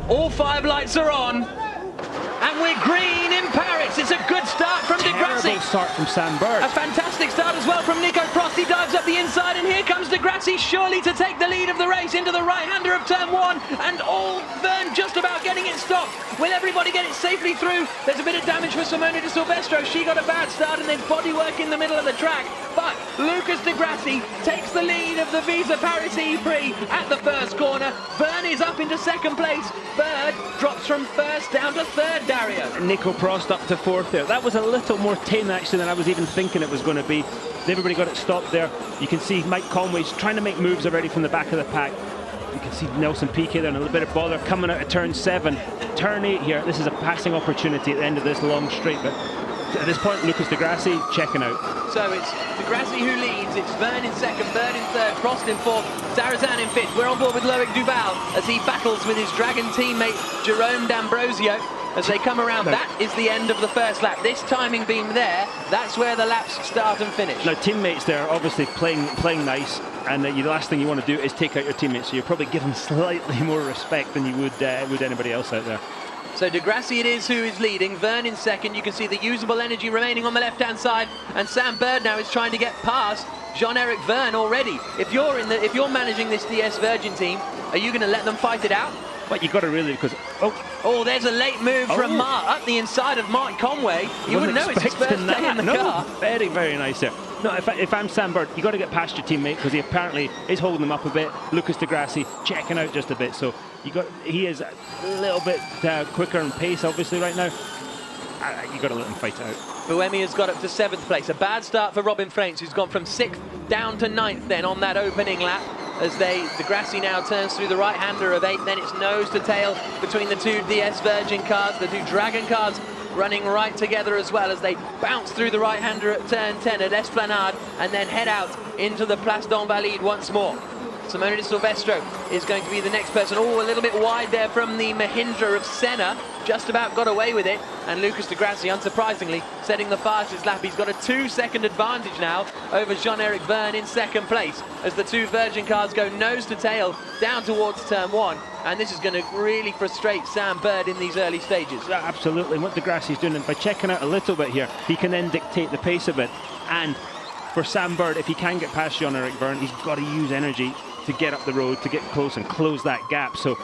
All 5 lights are on. And we're green in Paris. It's a good start from Di Grassi. Terrible start from Sam Bird. A fantastic start as well from Nico Prost. He dives up the inside, and here comes Di Grassi, surely to take the lead of the race into the right-hander of turn 1. And Vern just about getting it stopped. Will everybody get it safely through? There's a bit of damage for Simona de Silvestro. She got a bad start, and there's bodywork in the middle of the track. But Lucas Di Grassi takes the lead of the Visa Paris ePrix at the first corner. Vern is up into second place. Bird drops from first down to third, Dario. Nico Prost up to fourth there. That was a little more tame actually than I was even thinking it was going to be. Everybody got it stopped there. You can see Mike Conway's trying to make moves already from the back of the pack. You can see Nelson Piquet there and a little bit of bother coming out of turn 7. Turn 8 here. This is a passing opportunity at the end of this long straight, but at this point, Lucas Di Grassi checking out. So it's Di Grassi who leads. It's Vern in second, Bird in third, Prost in fourth, Sarrazin in fifth. We're on board with Loic Duval as he battles with his Dragon teammate Jerome D'Ambrosio as they come around. That is the end of the first lap. This timing beam there, that's where the laps start and finish. Now, teammates there obviously playing nice, and the last thing you want to do is take out your teammates, so you probably give them slightly more respect than you would anybody else out there. So Di Grassi it is who is leading, Vern in second. You can see the usable energy remaining on the left-hand side, and Sam Bird now is trying to get past Jean-Eric Vern already. If you're managing this DS Virgin team, are you going to let them fight it out? But you got to really, because there's a late move from Mark up the inside of Mark Conway. You wouldn't know it's his first day in the car. Very, very nice there. No, if I'm Sam Bird, you got to get past your teammate because he apparently is holding them up a bit. Lucas Di Grassi checking out just a bit, so he is a little bit quicker in pace, obviously right now. You got to let him fight it out. Buemi has got up to 7th place. A bad start for Robin Fraintz, who's gone from 6th down to 9th then on that opening lap. As Di Grassi now turns through the right-hander of 8, then it's nose to tail between the two DS Virgin cars, the two Dragon cars running right together as well as they bounce through the right-hander at turn 10 at Esplanade and then head out into the Place d'Invalides once more. Simona de Silvestro is going to be the next person. A little bit wide there from the Mahindra of Senna. Just about got away with it. And Lucas Di Grassi, unsurprisingly, setting the fastest lap. He's got a 2-second advantage now over Jean-Eric Vern in second place as the two Virgin cars go nose to tail down towards turn 1. And this is going to really frustrate Sam Bird in these early stages. Yeah, absolutely. What Di Grassi's doing, by checking out a little bit here, he can then dictate the pace a bit. And for Sam Bird, if he can get past Jean-Eric Vern, he's got to use energy to get up the road, to get close and close that gap. So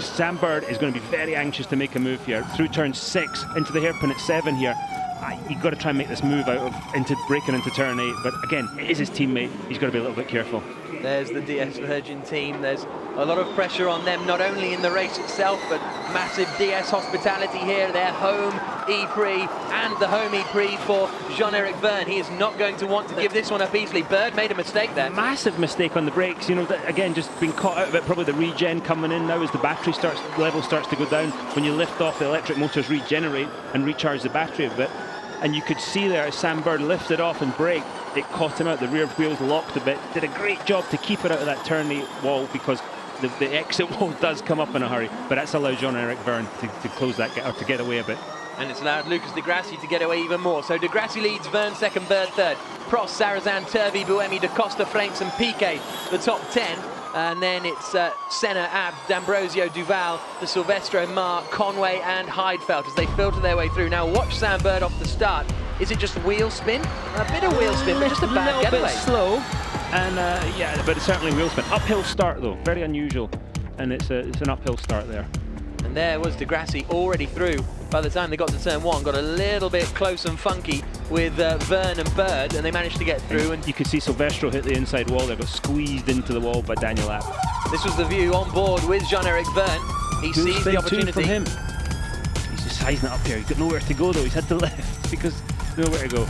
Sam Bird is going to be very anxious to make a move here through turn 6 into the hairpin at 7 here. You've got to try and make this move into breaking into turn 8, but again, it is his teammate. He's got to be a little bit careful. There's the DS Virgin team. There's a lot of pressure on them, not only in the race itself, but massive DS hospitality here. Their home ePrix and the home ePrix for Jean-Eric Vern. He is not going to want to give this one up easily. Bird made a mistake there. Massive mistake on the brakes. You know, again, just being caught out of it. Probably the regen coming in now as the battery level starts to go down. When you lift off, the electric motors regenerate and recharge the battery a bit. And you could see there as Sam Bird lifted off and braked, it caught him out. The rear wheels locked a bit. Did a great job to keep it out of that turn 8 wall because the exit wall does come up in a hurry. But that's allowed Jean-Eric Vern to close that gap, or to get away a bit. And it's allowed Lucas Di Grassi to get away even more. So Di Grassi leads, Vern second, Bird third. Prost, Sarrazin, Turvey, Buemi, Da Costa, Fraintz and Piquet, the top 10. And then it's Senna, Ab, D'Ambrosio, Duval, De Silvestro, Mark, Conway and Heidfeld as they filter their way through. Now watch Sam Bird off the start. Is it just wheel spin? A bit of wheel spin, but just a bad getaway. A little bit slow, and yeah, but it's certainly wheel spin. Uphill start though, very unusual, and it's an uphill start there. And there was Di Grassi already through. By the time they got to turn 1, got a little bit close and funky with Vern and Bird, and they managed to get through. And you could see Silvestro hit the inside wall there, got squeezed into the wall by Daniel Abt. This was the view on board with Jean-Eric Vern. He sees the opportunity. From him. He's just sizing it up here. He's got nowhere to go though. He's had to left because nowhere to go.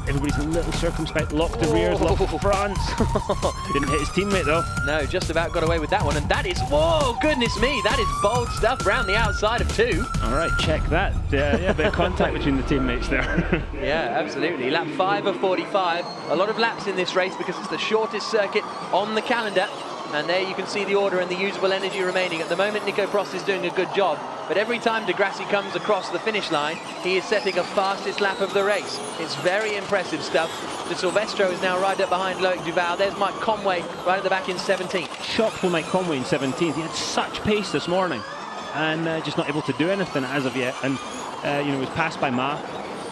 Everybody's a little circumspect. Locked the rears, locked the fronts. Didn't hit his teammate though. No, just about got away with that one. And that is, whoa, goodness me, that is bold stuff round the outside of 2. All right, check that. Yeah, a bit of contact between the teammates there. Yeah, absolutely. Lap 5 of 45. A lot of laps in this race because it's the shortest circuit on the calendar. And there you can see the order and the usable energy remaining. At the moment, Nico Prost is doing a good job, but every time Degrassi comes across the finish line, he is setting a fastest lap of the race. It's very impressive stuff. De Silvestro is now right up behind Loic Duval. There's Mike Conway right at the back in 17th. Shocked for Mike Conway in 17th. He had such pace this morning, and just not able to do anything as of yet. And you know, was passed by Ma,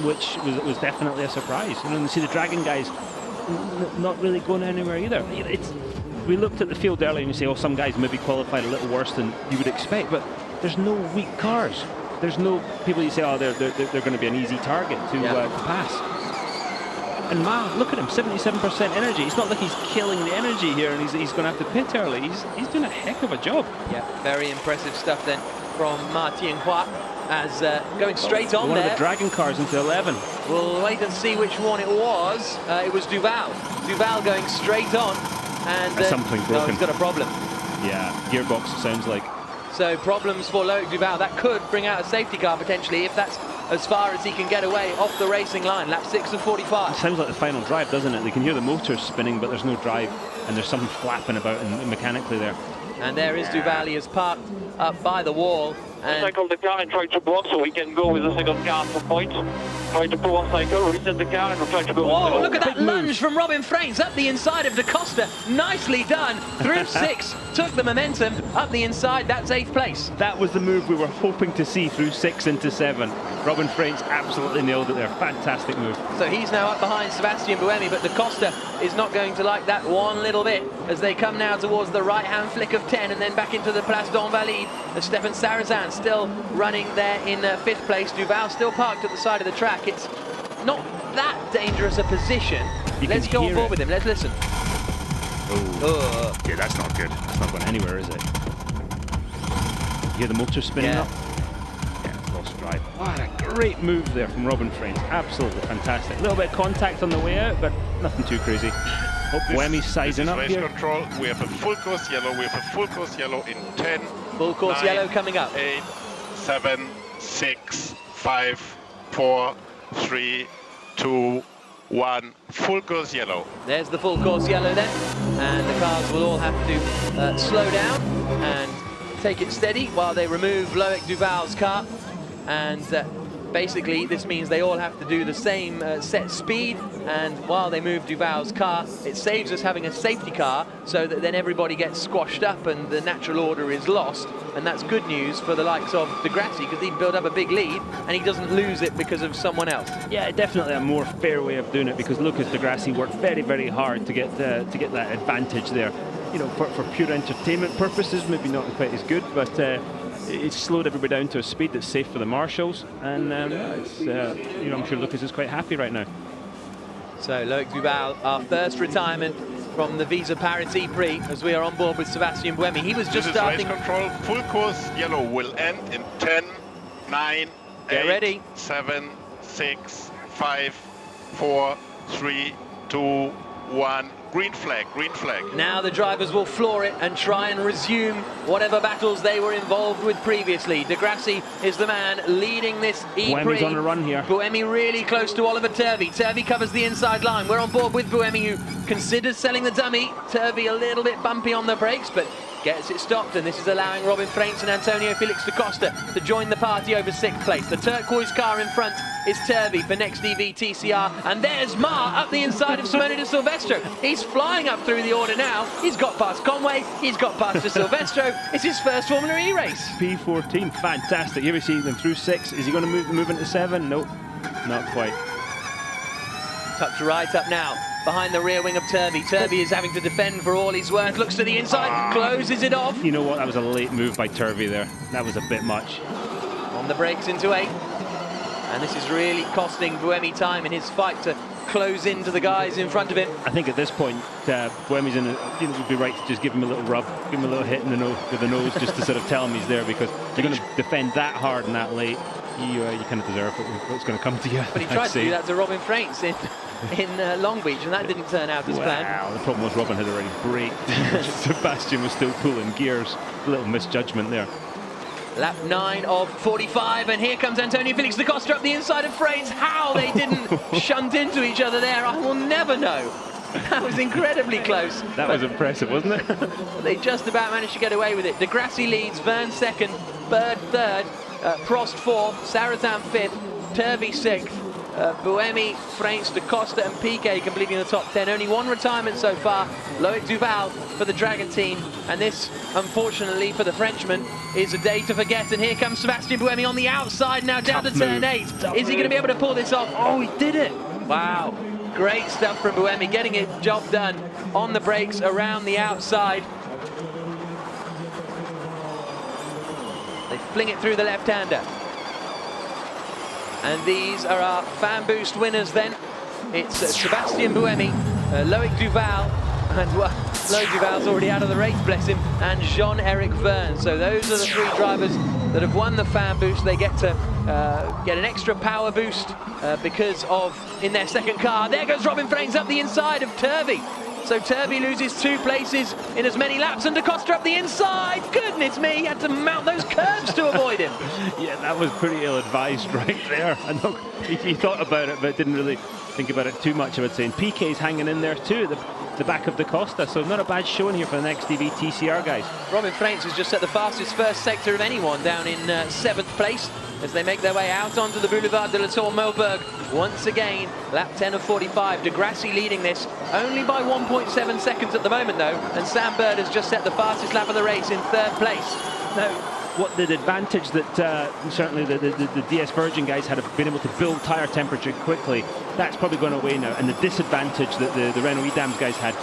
which was definitely a surprise. You know, and you see the Dragon guys not really going anywhere either. We looked at the field earlier and you say, oh, some guys maybe qualified a little worse than you would expect, but there's no weak cars. There's no people you say, oh, they're going to be an easy target to pass. And Ma, look at him, 77% energy. It's not like he's killing the energy here and he's going to have to pit early. He's doing a heck of a job. Yeah, very impressive stuff then from Ma Tianhua, as going straight on one there. One of the Dragon cars into 11. We'll wait and see which one it was. It was Duval. Duval going straight on. And something broken. No, he's got a problem. Yeah, gearbox sounds like. So problems for Loic Duval. That could bring out a safety car potentially if that's as far as he can get away off the racing line. Lap 6 of 45. It sounds like the final drive, doesn't it? They can hear the motors spinning, but there's no drive, and there's something flapping about mechanically there. And there is Duval. He is parked up by the wall. And cycle the car and try to block so we can go with the second car for points. Try to pull one cycle, reset the car, and we'll try to go. Whoa, look at that lunge from Robin Frains up the inside of Da Costa. Nicely done. Through 6, took the momentum up the inside. That's 8th place. That was the move we were hoping to see through 6 into 7. Robin Frains absolutely nailed it there. Fantastic move. So he's now up behind Sebastian Buemi, but Da Costa is not going to like that one little bit as they come now towards the right-hand flick of 10 and then back into the Place d'Invalide. Stefan Sarrazin still running there in 5th place. Duval still parked at the side of the track. It's not that dangerous a position. Let's go on board with him. Let's listen. Oh. Yeah, that's not good. That's not going anywhere, is it? You hear the motor spinning up? Yeah, it's lost drive. What a great move there from Robin Frains. Absolutely fantastic. A little bit of contact on the way out, but nothing too crazy. Oh, Buemi's sizing up race here. Control. We have a full course yellow. We have a full course yellow in 10. Full course 9, yellow coming up. 8, 7, 6, 5, 4, 3, 2, 1. Full course yellow. There's the full course yellow then. And the cars will all have to slow down and take it steady while they remove Loic Duval's car. And basically, this means they all have to do the same set speed, and while they move Duval's car, it saves us having a safety car so that then everybody gets squashed up and the natural order is lost, and that's good news for the likes of Degrassi because he built up a big lead and he doesn't lose it because of someone else. Yeah, definitely a more fair way of doing it because Lucas Degrassi worked very, very hard to get that advantage there. You know, for pure entertainment purposes, maybe not quite as good, but it's slowed everybody down to a speed that's safe for the marshals, and you know, I'm sure Lucas is quite happy right now. So Loic Duval, our first retirement from the Visa Paris ePrix, as we are on board with Sebastian Buemi. He was just starting. Race control. Full course yellow will end in 10, 9, Get 8, ready. 7, 6, 5, 4, 3, 2, 1. Green flag, green flag. Now the drivers will floor it and try and resume whatever battles they were involved with previously. Degrassi is the man leading this ePrix. Buemi's on a run here. Buemi really close to Oliver Turvey. Turvey covers the inside line. We're on board with Buemi, who considers selling the dummy. Turvey a little bit bumpy on the brakes, but gets it stopped, and this is allowing Robin Frains and Antonio Felix da Costa to join the party over 6th place. The turquoise car in front is Turvey for Next EV TCR, and there's Ma up the inside of Simone de Silvestro. He's flying up through the order now. He's got past Conway, he's got past de Silvestro. It's his first Formula E race. P14, fantastic. Here we see them through 6. Is he going to move into 7? Nope, not quite. Tucked right up now, behind the rear wing of Turvey. Turvey is having to defend for all he's worth. Looks to the inside, closes it off. You know what? That was a late move by Turvey there. That was a bit much. On the brakes into 8th. And this is really costing Buemi time in his fight to close into the guys in front of him. I think at this point, Buemi's in. It would be right to just give him a little rub, give him a little hit in the nose with the nose, just to sort of tell him he's there, because you're going to defend that hard and that late. You kind of deserve what's going to come to you. But he tried to do that to Robin Frains in Long Beach, and that didn't turn out as planned. Wow, the problem was Robin had already braked. Sebastian was still pulling gears. A little misjudgment there. Lap 9 of 45, and here comes Antonio Felix da Costa up the inside of Frains. How they didn't shunt into each other there, I will never know. That was incredibly close. That was impressive, wasn't it? They just about managed to get away with it. Degrassi leads, Verne second, Bird third, Prost 4th, Sarrazin 5th, Turvey 6th, Buemi, Freinz, Da Costa and Piquet completing the top 10. Only one retirement so far, Loic Duval for the Dragon team. And this, unfortunately for the Frenchman, is a day to forget. And here comes Sebastian Buemi on the outside now, down to turn 8. Is he going to be able to pull this off? Oh, he did it! Wow, great stuff from Buemi, getting it job done on the brakes around the outside. They fling it through the left-hander. And these are our fan boost winners then. It's Sebastian Buemi, Loic Duval, and Loic Duval's already out of the race, bless him, and Jean-Eric Verne. So those are the 3 drivers that have won the fan boost. They get to get an extra power boost because of, in their second car, there goes Robin Freinz up the inside of Turvey. So Turvey loses 2 places in as many laps, and Da Costa up the inside. Goodness me, he had to mount those curves to avoid him. Yeah, that was pretty ill-advised right there. I know he thought about it, but didn't really think about it too much, I would say. And Piquet's hanging in there too, at the back of Da Costa, so not a bad showing here for the XDV TCR guys. Robin Freinz has just set the fastest first sector of anyone, down in 7th place, as they make their way out onto the Boulevard de la Tour Melbourg. Once again, lap 10 of 45. De Grassi leading this only by 1.7 seconds at the moment though, and Sam Bird has just set the fastest lap of the race in 3rd place. Now, what the advantage that certainly the DS Virgin guys had of being able to build tyre temperature quickly, that's probably gone away now, and the disadvantage that the Renault EDAMS guys had,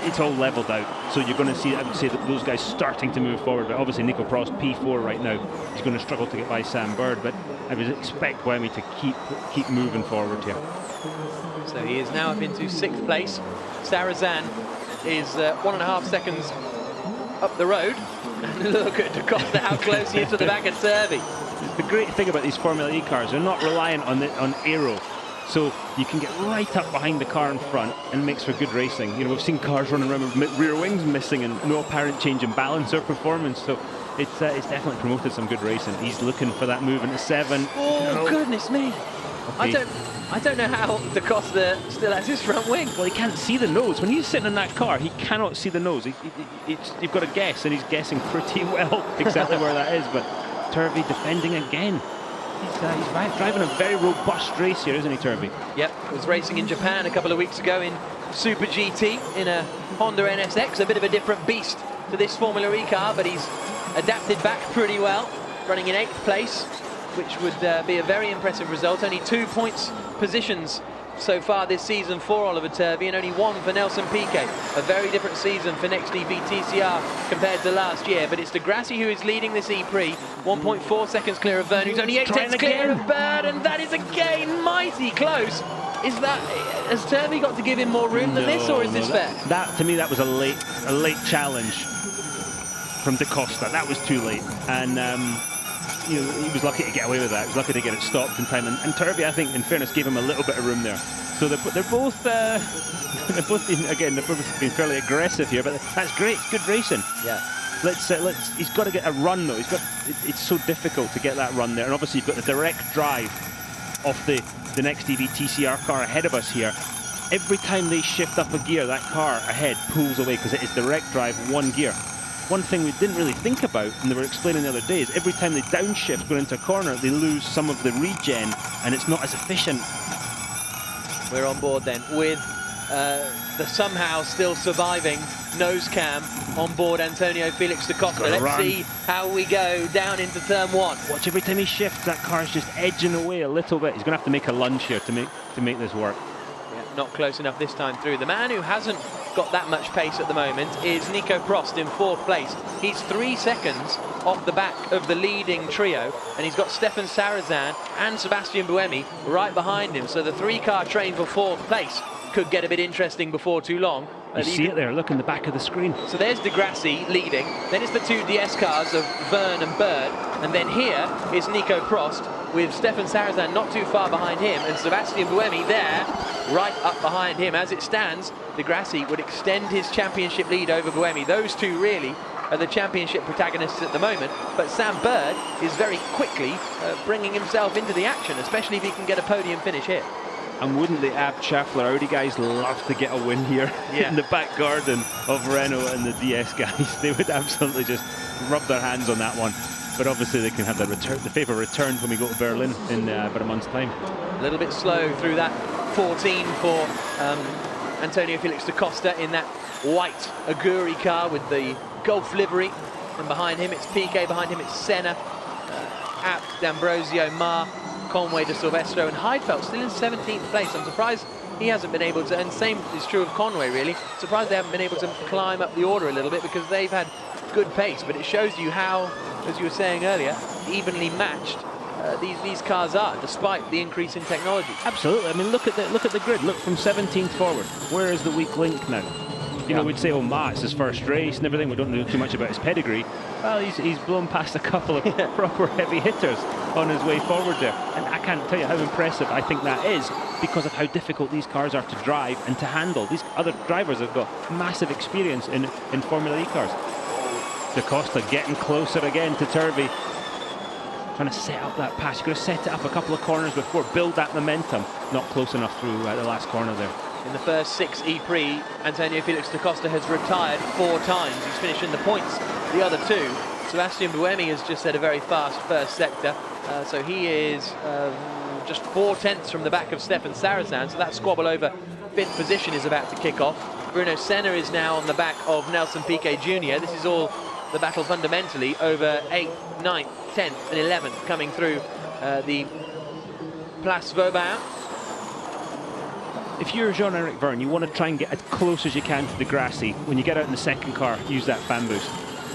it's all leveled out. So you're going to see, I would say, that those guys starting to move forward. But obviously Nico Prost, P4 right now, he's going to struggle to get by Sam Bird, but I would expect Buemi to keep moving forward here. So he is now up into 6th place. Sarrazin is 1.5 seconds up the road. And look at Da Costa, how close he is to the back of Turvey. The great thing about these Formula E cars, they're not reliant on aero. So you can get right up behind the car in front and makes for good racing. You know, we've seen cars running around with rear wings missing and no apparent change in balance or performance. So it's definitely promoted some good racing. He's looking for that move into 7. Oh, no. Goodness me. Okay. I don't know how Da Costa still has his front wing. Well, he can't see the nose. When he's sitting in that car, he cannot see the nose. You've got to guess, and he's guessing pretty well exactly where that is. But Turvey defending again. He's driving a very robust race here, isn't he, Turvey? Yep, was racing in Japan a couple of weeks ago in Super GT in a Honda NSX, a bit of a different beast to this Formula E car, but he's adapted back pretty well, running in 8th place, which would be a very impressive result. Only 2 points positions so far this season for Oliver Turvey, and only 1 for Nelson Piquet. A very different season for NextDB TCR compared to last year, but it's De Grassi who is leading this ePrix, 1.4 seconds clear of Verne, who's only 8 tenths clear of Bird, and that is again mighty close. Has Turvey got to give him more room than this, or is this fair? That to me, that was a late challenge from Da Costa. That was too late, and you know, he was lucky to get away with that. He was lucky to get it stopped in time, and Turvey, I think, in fairness, gave him a little bit of room there. So they're both been fairly aggressive here, but that's great. It's good racing. Yeah. He's got to get a run though. It's so difficult to get that run there, and obviously you've got the direct drive off the NextDB TCR car ahead of us here. Every time they shift up a gear, that car ahead pulls away because it is direct drive 1 gear. One thing we didn't really think about, and they were explaining the other day, is every time they downshift going into a corner, they lose some of the regen, and it's not as efficient. We're on board then with the somehow still surviving nose cam on board Antonio Felix Da Costa. Let's see how we go down into turn 1. Watch, every time he shifts, that car's just edging away a little bit. He's going to have to make a lunge here to make this work. Not close enough this time through. The man who hasn't got that much pace at the moment is Nico Prost in 4th place. He's 3 seconds off the back of the leading trio, and he's got Stefan Sarrazin and Sebastian Buemi right behind him. So the 3-car train for 4th place could get a bit interesting before too long. You see it there, look in the back of the screen. So there's De Grassi leading, then it's the 2 DS cars of Verne and Bird, and then here is Nico Prost with Stefan Sarrazin not too far behind him, and Sebastian Buemi there, right up behind him. As it stands, De Grassi would extend his championship lead over Buemi. Those two really are the championship protagonists at the moment, but Sam Bird is very quickly bringing himself into the action, especially if he can get a podium finish here. And wouldn't the Ab Schaffler Audi guys love to get a win here in the back garden of Renault and the DS guys? They would absolutely just rub their hands on that one. but obviously they can have the favour returned when we go to Berlin in about a month's time. A little bit slow through that 14 for Antonio Felix da Costa in that white Aguri car with the Golf livery. And behind him it's Piquet, behind him it's Senna, Abt, D'Ambrosio, Mar, Conway, De Silvestro, and Heidfeld still in 17th place. I'm surprised he hasn't been able to, and same is true of Conway really, surprised they haven't been able to climb up the order a little bit because they've had good pace, but it shows you how, as you were saying earlier, evenly matched these cars are, despite the increase in technology. Absolutely. I mean, look at the grid. Look from 17th forward. Where is the weak link now? You know, we'd say, oh, Ma, it's his first race and everything. We don't know too much about his pedigree. Well, he's blown past a couple of proper heavy hitters on his way forward there. And I can't tell you how impressive I think that is because of how difficult these cars are to drive and to handle. These other drivers have got massive experience in Formula E cars. Da Costa getting closer again to Turvey. Trying to set up that pass. You've got to set it up a couple of corners before, build that momentum. Not close enough through the last corner there. In the first 6 ePrix, Antonio Felix da Costa has retired 4 times. He's finished in the points the other 2. Sebastian Buemi has just had a very fast first sector, so he is just 4 tenths from the back of Stefan Sarazan, so that squabble over 5th position is about to kick off. Bruno Senna is now on the back of Nelson Piquet Jr. This is all the battle fundamentally over 8th, 9th, 10th and 11th coming through the Place Vauban. If you're Jean-Eric Vergne, you want to try and get as close as you can to the Grassy. When you get out in the second car, use that fan boost.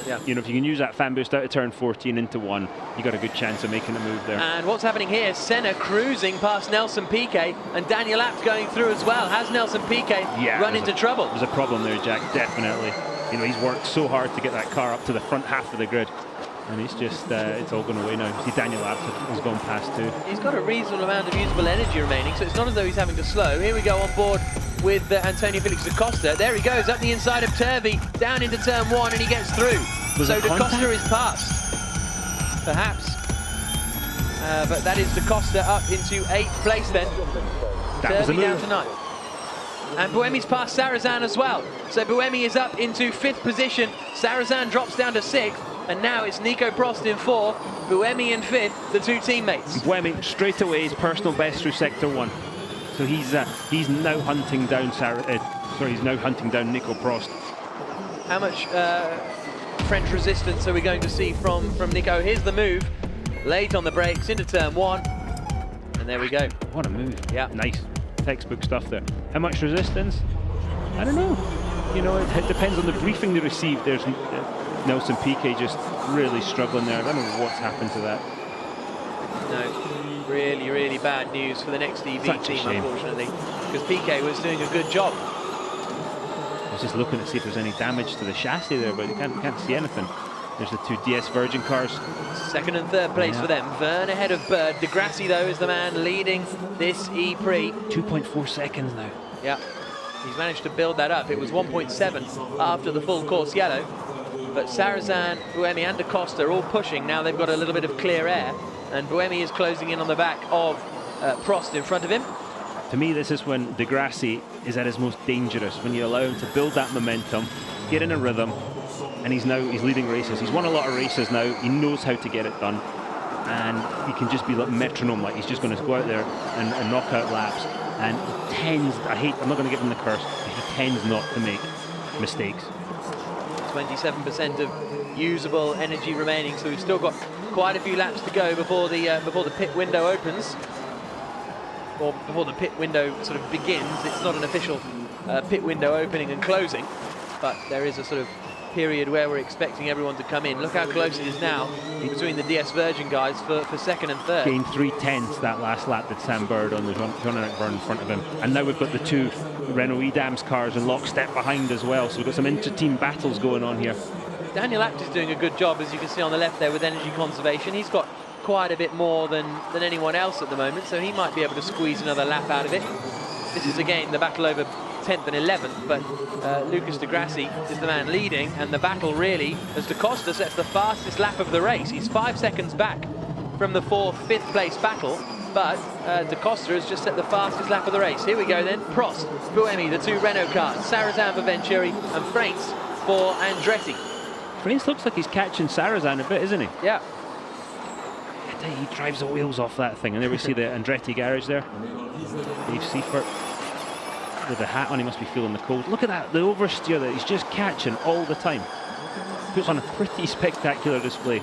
Yeah. You know, if you can use that fan boost out of turn 14 into 1, you got a good chance of making a move there. And what's happening here? Senna cruising past Nelson Piquet, and Daniel Abt going through as well. Has Nelson Piquet run into trouble? There's a problem there, Jack, definitely. You know, he's worked so hard to get that car up to the front half of the grid. And it's just, it's all gone away now. See, Daniel Abt has gone past too. He's got a reasonable amount of usable energy remaining, so it's not as though he's having to slow. Here we go on board with Antonio Felix da Costa. There he goes, up the inside of Turvey, down into turn 1, and he gets through. So da Costa is past, perhaps. But that is da Costa up into 8th place then. Turvey down to 9th. And Buemi's past Sarazan as well. So Buemi is up into 5th position. Sarazan drops down to 6th. And now it's Nico Prost in 4th, Buemi in 5th, the 2 teammates. Buemi straight away his personal best through sector 1. So he's now hunting down he's now hunting down Nico Prost. How much French resistance are we going to see from Nico? Here's the move, late on the brakes into turn 1, and there we go. What a move! Yeah, nice textbook stuff there. How much resistance? I don't know. You know, it depends on the briefing they received. There's Nelson Piquet just really struggling there. I don't know what's happened to that. No, really bad news for the next EV team, unfortunately, because Piquet was doing a good job. I was just looking to see if there's any damage to the chassis there, but you can't see anything. There's the 2 DS Virgin cars. 2nd and 3rd place for them. Verne ahead of Bird. De Grassi, though, is the man leading this ePrix. 2.4 seconds now. Yeah, he's managed to build that up. It was 1.7 after the full course yellow. But Sarazan, Buemi and da Costa are all pushing. Now they've got a little bit of clear air. And Buemi is closing in on the back of Prost in front of him. To me, this is when De Grassi is at his most dangerous, when you allow him to build that momentum, get in a rhythm, and he's leading races. He's won a lot of races now. He knows how to get it done. And he can just be like metronome, like he's just going to go out there and knock out laps. And he tends, I'm not going to give him the curse, but he tends not to make mistakes. 27% of usable energy remaining, so we've still got quite a few laps to go before the pit window opens, or before the pit window sort of begins. It's not an official pit window opening and closing, but there is a sort of period where we're expecting everyone to come in. Look how close it is now between the DS Virgin guys for 2nd and 3rd. Gained 3/10 that last lap that Sam Bird on the Jean-Eric Vergne in front of him. And now we've got the 2 Renault Edams cars in lockstep behind as well. So we've got some inter-team battles going on here. Daniel Abt is doing a good job, as you can see on the left there, with energy conservation. He's got quite a bit more than anyone else at the moment, so he might be able to squeeze another lap out of it. This is again the battle over 10th and 11th, but Lucas de Grassi is the man leading, and the battle really, as da Costa sets the fastest lap of the race. He's 5 seconds back from the 4th, 5th place battle, but da Costa has just set the fastest lap of the race. Here we go then, Prost, Buemi, the 2 Renault cars, Sarazan for Venturi, and Freinz for Andretti. Freinz looks like he's catching Sarazan a bit, isn't he? Yeah. He drives the wheels off that thing. And there we see the Andretti garage there. Dave Seifert with the hat on, he must be feeling the cold. Look at that, the oversteer that he's just catching all the time. Puts on a pretty spectacular display.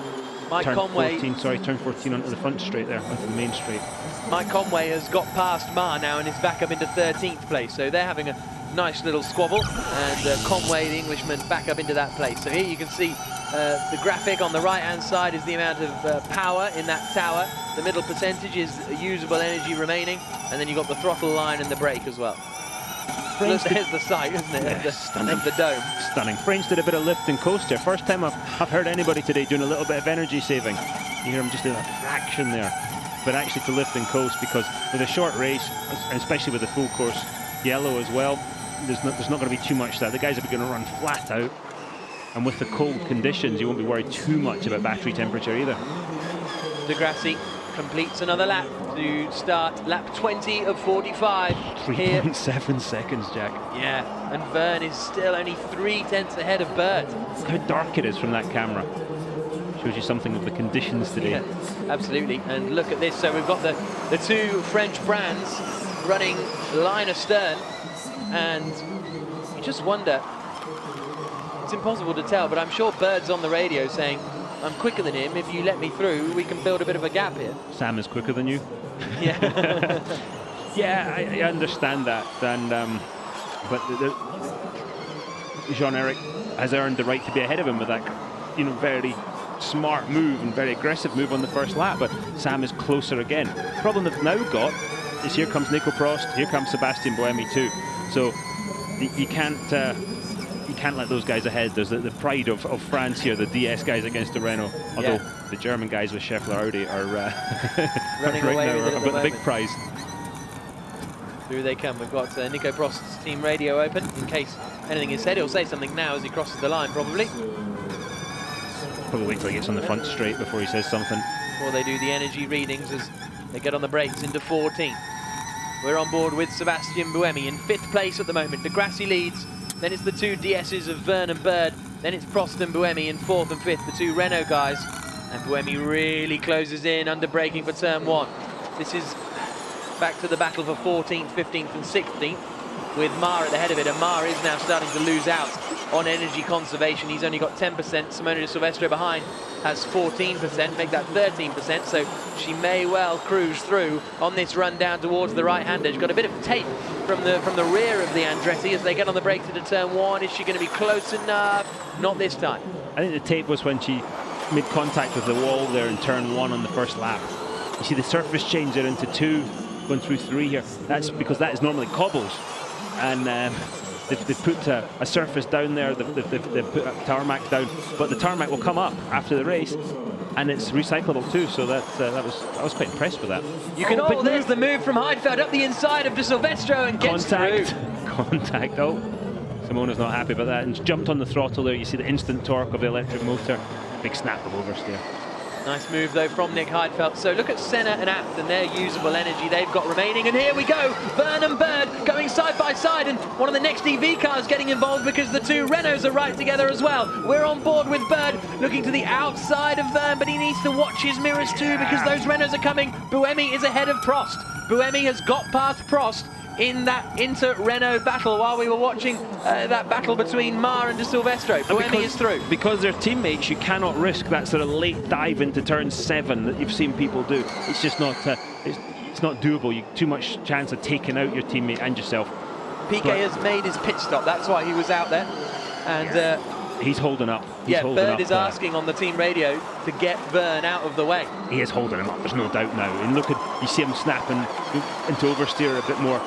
Mike Conway, turn 14 onto the front straight there, onto the main straight. Mike Conway has got past Marr now and is back up into 13th place. So they're having a nice little squabble. And Conway, the Englishman, back up into that place. So here you can see the graphic on the right-hand side is the amount of power in that tower. The middle percentage is usable energy remaining. And then you've got the throttle line and the brake as well. There's the sight, isn't it, of the dome. Stunning. French did a bit of lift and coast there. First time I've heard anybody today doing a little bit of energy saving. You hear him just doing a fraction there. But actually to lift and coast, because with a short race, especially with the full course yellow as well, there's not going to be too much there. The guys are going to run flat out. And with the cold conditions, you won't be worried too much about battery temperature either. De Grassi completes another lap to start lap 20 of 45. 3.7 seconds, Jack. Yeah, and Verne is still only 3/10 ahead of Bird. Look how dark it is from that camera. Shows you something of the conditions today. Yeah, absolutely. And look at this. So we've got the two French brands running line astern, and you just wonder. It's impossible to tell, but I'm sure Bird's on the radio saying, I'm quicker than him. If you let me through, we can build a bit of a gap here. Sam is quicker than you. Yeah. Yeah, I understand that. And but Jean-Eric has earned the right to be ahead of him with that, very smart move and very aggressive move on the first lap. But Sam is closer again. The problem they've now got is here comes Nico Prost, here comes Sebastian Buemi too. So you can't let those guys ahead. There's the pride of France here, the DS guys against the Renault. Although the German guys with Scheffler Audi are running right away now with it have got the big prize. Through they come. We've got Nico Prost's team radio open in case anything is said. He'll say something now as he crosses the line, probably. Probably wait till he gets on the front straight before he says something. Before they do the energy readings as they get on the brakes into 14. We're on board with Sebastian Buemi in 5th place at the moment. De Grassi leads. Then it's the two DS's of Verne and Bird. Then it's Prost and Buemi in 4th and 5th, the two Renault guys. And Buemi really closes in, under braking for turn 1. This is back to the battle for 14th, 15th and 16th, with Marr at the head of it. And Marr is now starting to lose out on energy conservation. He's only got 10%. Simona de Silvestro behind has 14%, make that 13%. So she may well cruise through on this run down towards the right-hander. She's got a bit of tape from the rear of the Andretti as they get on the brakes into turn 1. Is she going to be close enough? Not this time. I think the tape was when she made contact with the wall there in turn 1 on the first lap. You see the surface change there into 2, going through 3 here. That's because that is normally cobbles. And they've put a surface down there, they've put a tarmac down, but the tarmac will come up after the race, and it's recyclable too. So I was quite impressed with that. You can. Oh, there's the move from Heidfeld up the inside of de Silvestro and gets contact. Through. Contact. Oh, Simona's not happy about that, and jumped on the throttle there. You see the instant torque of the electric motor. Big snap of oversteer. Nice move though from Nick Heidfeld. So look at Senna and Abt and their usable energy they've got remaining. And here we go, Verne and Bird going side by side, and one of the next EV cars getting involved because the two Renaults are right together as well. We're on board with Bird looking to the outside of Verne, but he needs to watch his mirrors too because those Renaults are coming. Buemi is ahead of Prost. Buemi has got past Prost in that inter-Renault battle while we were watching that battle between Marr and de Silvestro. Buemi is through. Because they're teammates, you cannot risk that sort of late dive into turn 7 that you've seen people do. It's just not, it's not doable. You too much chance of taking out your teammate and yourself. Piquet has made his pit stop. That's why he was out there. And he's holding up. Bird is asking on the team radio to get Verne out of the way. He is holding him up, there's no doubt now. And look at, you see him snapping into oversteer a bit more.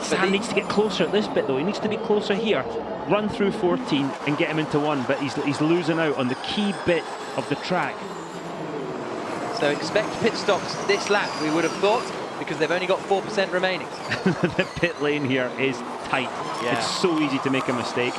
Sam needs to get closer at this bit though. He needs to be closer here, run through 14 and get him into 1, but he's losing out on the key bit of the track. So expect pit stops this lap, we would have thought, because they've only got 4% remaining. The pit lane here is tight. Yeah. It's so easy to make a mistake.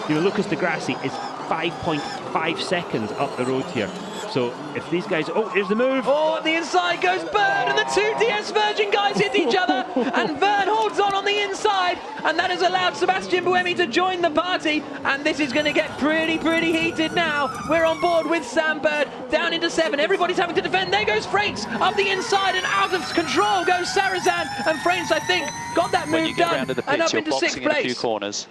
Lucas de Grassi is 5.5 seconds up the road here. So if these guys, oh, here's the move. Oh, the inside goes Bird, and the two DS Virgin guys hit each other, and Bird holds on the inside, and that has allowed Sebastian Buemi to join the party, and this is going to get pretty heated now. We're on board with Sam Bird, down into 7. Everybody's having to defend. There goes Freights up the inside, and out of control goes Sarazan, and Freights, I think, got that move done, and up into 6th place. In a few corners.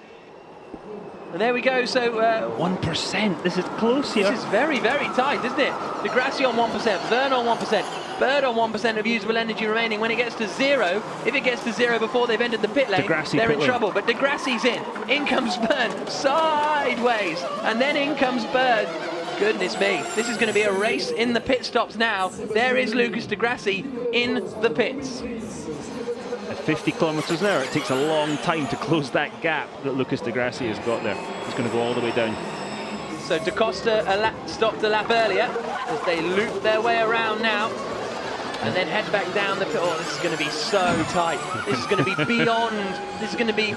And there we go, so 1%, this is close here. this is very tight, isn't it? Degrassi on 1%, Vern on 1%, Bird on 1% of usable energy remaining. When it gets to 0, if it gets to 0 before they've entered the pit lane, they're in trouble. But Degrassi's in comes Bird, sideways, and then in comes Bird. Goodness me, this is going to be a race in the pit stops now. There is Lucas Degrassi in the pits. At 50 kilometers an hour, it takes a long time to close that gap that Lucas Degrassi has got there. He's going to go all the way down. So Da Costa stopped a lap earlier as they loop their way around now and then head back down the pit. Oh, this is going to be so tight. This is going to be beyond. This is going to be.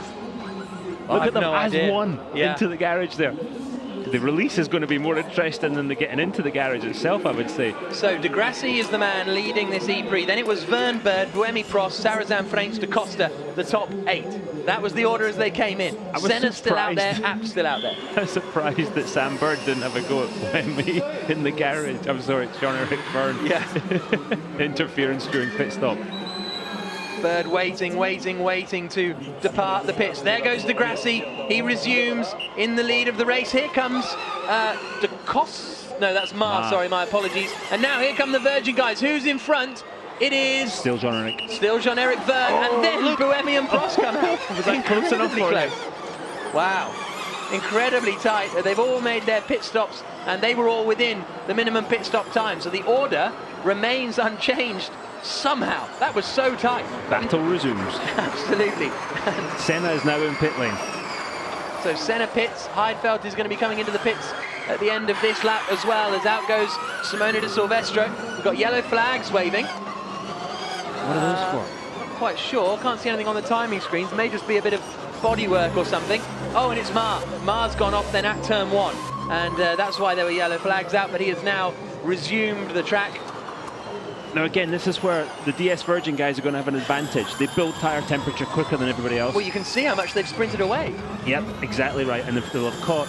Look at them as one into the garage there. The release is going to be more interesting than the getting into the garage itself, I would say. So Degrassi is the man leading this ePrix. Then it was Vern Bird, Buemi Prost, Sarazan Freights, Da Costa, the top 8. That was the order as they came in. Senna's still out there, App's still out there. I'm surprised that Sam Bird didn't have a go at Buemi in the garage. I'm sorry, Jean-Eric Verne. Yeah. Interference during pit stop. Bird waiting to depart the pits. There goes Degrassi. He resumes in the lead of the race. Here comes Da Costa. No, that's Mar. Sorry, my apologies. And now here come the Virgin guys. Who's in front? It is still Jean-Eric. Still Jean-Eric Verne, and then Buemi and Prost come out. Was that close enough for him? Wow, incredibly tight. They've all made their pit stops, and they were all within the minimum pit stop time. So the order remains unchanged. Somehow, that was so tight. Battle resumes. Absolutely. Senna is now in pit lane. So Senna pits, Heidfeld is going to be coming into the pits at the end of this lap as well, as out goes Simona de Silvestro. We've got yellow flags waving. What are those for? Not quite sure, can't see anything on the timing screens. May just be a bit of body work or something. Oh, and it's Mar. Mar's gone off then at turn 1, and that's why there were yellow flags out, but he has now resumed the track. Now again, this is where the DS Virgin guys are going to have an advantage. They build tyre temperature quicker than everybody else. Well, you can see how much they've sprinted away. Yep, exactly right. And they'll have caught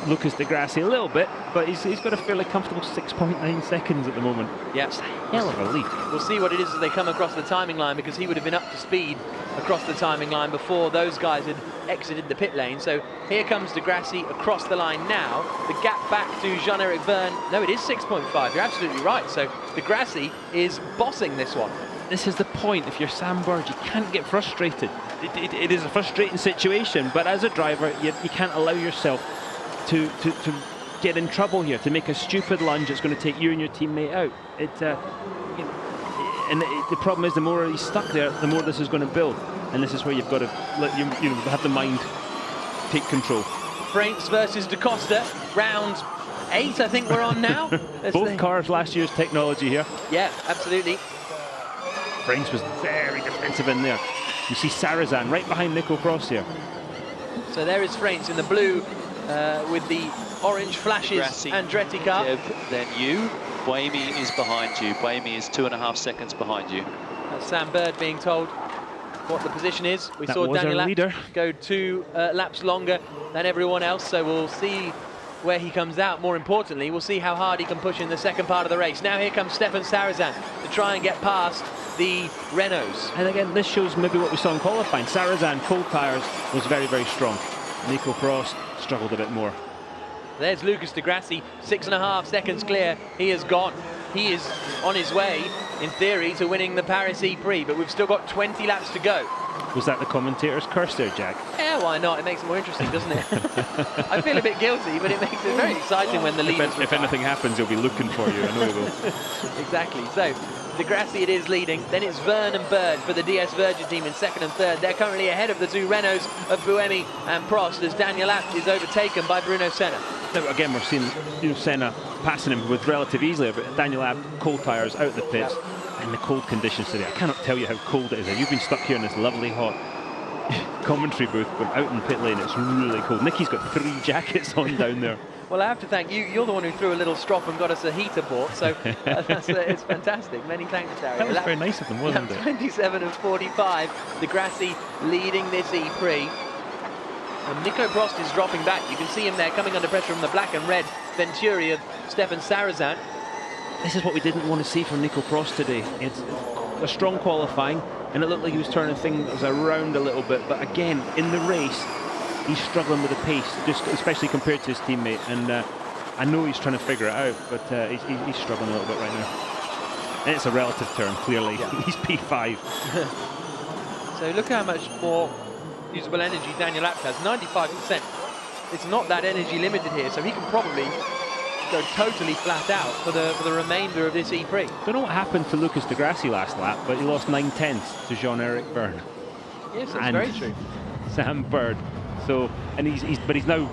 Lucas Degrassi a little bit, but he's got a fairly comfortable 6.9 seconds at the moment. Yeah. It's a hell of a lead. We'll see what it is as they come across the timing line, because he would have been up to speed across the timing line before those guys had exited the pit lane. So here comes Degrassi across the line now. The gap back to Jean-Eric Verne. No, it is 6.5. You're absolutely right. So Degrassi is bossing this one. This is the point. If you're Sam Bird, you can't get frustrated. It is a frustrating situation, but as a driver, you can't allow yourself to get in trouble here, to make a stupid lunge that's going to take you and your teammate out. The problem is, the more he's stuck there, the more this is going to build, and this is where you've got to let you have the mind take control. Freights versus Da Costa, round 8, I think we're on now. Both cars last year's technology here. Yeah, absolutely. Freights was very defensive in there. You see Sarazan right behind Nico Cross here. So there is Freights in the blue with the orange flashes. Andretti car. Then you. Buemi is behind you. Buemi is 2.5 seconds behind you. That's Sam Bird being told what the position is. We saw Daniel Abt go 2 laps longer than everyone else, so we'll see where he comes out. More importantly, we'll see how hard he can push in the second part of the race. Now here comes Stefan Sarazan to try and get past the Renaults. And again, this shows maybe what we saw in qualifying. Sarazan, cold tyres, was very strong. Nico Cross struggled a bit more. There's Lucas Degrassi, 6.5 seconds clear. He is gone. He is on his way, in theory, to winning the Paris ePrix, but we've still got 20 laps to go. Was that the commentator's curse there, Jack? Yeah, why not? It makes it more interesting, doesn't it? I feel a bit guilty, but it makes it very exciting when the leaders... If anything happens, he'll be looking for you. I know he will. Exactly. So, Degrassi it is leading. Then it's Verne and Bird for the DS Virgin team in 2nd and 3rd. They're currently ahead of the 2 Renaults of Buemi and Prost, as Daniel Abt is overtaken by Bruno Senna. Now, again, we're seeing Senna passing him with relative easily, but Daniel Abt, cold tyres, out of the pits, and the cold conditions today. I cannot tell you how cold it is. You've been stuck here in this lovely, hot commentary booth, but out in pit lane, it's really cold. Nicky's got 3 jackets on down there. Well, I have to thank you. You're the one who threw a little strop and got us a heater bought, so it's fantastic. Many thanks, Dario. That was very nice of them, wasn't it? 27 of 45. Degrassi leading this ePrix. And Nico Prost is dropping back. You can see him there coming under pressure from the black and red Venturi of Stefan Sarazan. This is what we didn't want to see from Nico Prost today. It's a strong qualifying, and it looked like he was turning things around a little bit. But again, in the race, he's struggling with the pace, just especially compared to his teammate. And I know he's trying to figure it out, but he's struggling a little bit right now. And it's a relative term, clearly. Yeah. He's P5. So look how much more usable energy Daniel Abt has, 95%. It's not that energy limited here, so he can probably go totally flat out for the remainder of this ePrix. Don't know what happened to Lucas Degrassi last lap, but he lost 9/10 to Jean-Eric Vergne. Yes, that's very true. Sam Bird. So, and he's now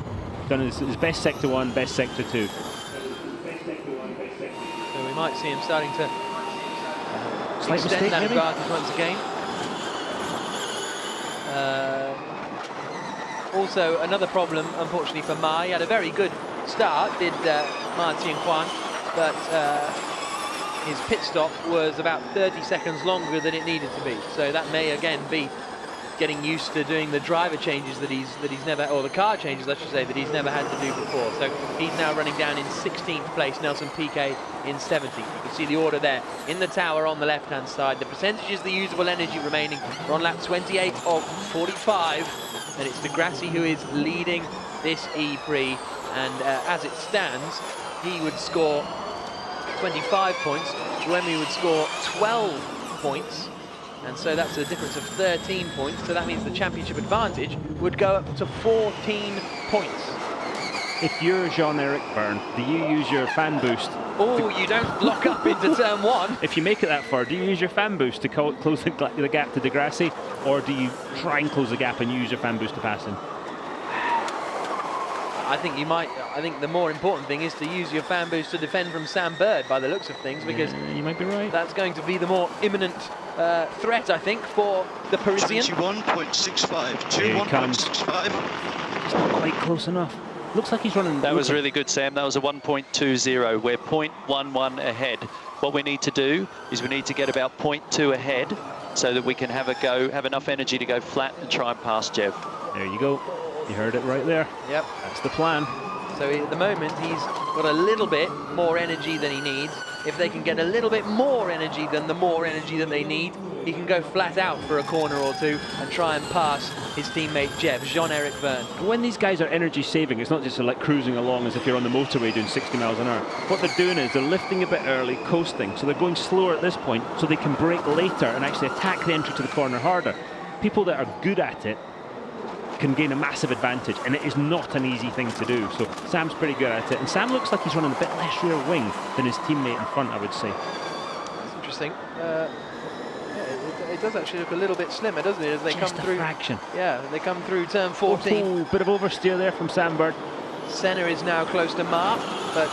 done his best sector 1, best sector 2. So we might see him starting to extend that advantage once again. Also, another problem, unfortunately, for Ma. He had a very good start, did Ma Tianquan, but his pit stop was about 30 seconds longer than it needed to be. So that may again be getting used to doing the driver changes that he's never, or the car changes, I should say, that he's never had to do before. So he's now running down in 16th place, Nelson Piquet in 17th. You can see the order there in the tower on the left-hand side. The percentages, the usable energy remaining, are on lap 28 of 45, and it's Degrassi who is leading this ePrix, and as it stands, he would score 25 points, Buemi would score 12 points, and so that's a difference of 13 points, so that means the championship advantage would go up to 14 points. If you're Jean-Eric Vergne, do you use your fan boost? Oh, you don't lock up into turn 1. If you make it that far, do you use your fan boost to close the gap to Degrassi, or do you try and close the gap and use your fan boost to pass him? I think you might. I think the more important thing is to use your fan boost to defend from Sam Bird, by the looks of things, because you might be right. That's going to be the more imminent threat, I think, for the Parisian. 21.65. 21.65. It's not quite close enough. Looks like he's running. That was really good, Sam. That was a 1.20. We're 0.11 ahead. What we need to do is we need to get about 0.2 ahead so that we can have enough energy to go flat and try and pass Jev. There you go. You heard it right there. Yep. That's the plan. So at the moment, he's got a little bit more energy than he needs. If they can get a little bit more energy than the more energy that they need, he can go flat out for a corner or two and try and pass his teammate Jean-Eric Vergne. When these guys are energy saving, it's not just like cruising along as if you're on the motorway doing 60 miles an hour. What they're doing is they're lifting a bit early, coasting, so they're going slower at this point so they can brake later and actually attack the entry to the corner harder. People that are good at it can gain a massive advantage, and it is not an easy thing to do. So Sam's pretty good at it, and Sam looks like he's running a bit less rear wing than his teammate in front, I would say. That's interesting. Yeah, it does actually look a little bit slimmer, doesn't it, as they Just come through? Fraction. Yeah, they come through turn 14. Oh, bit of oversteer there from Sam Bird. Senna is now close to Ma, but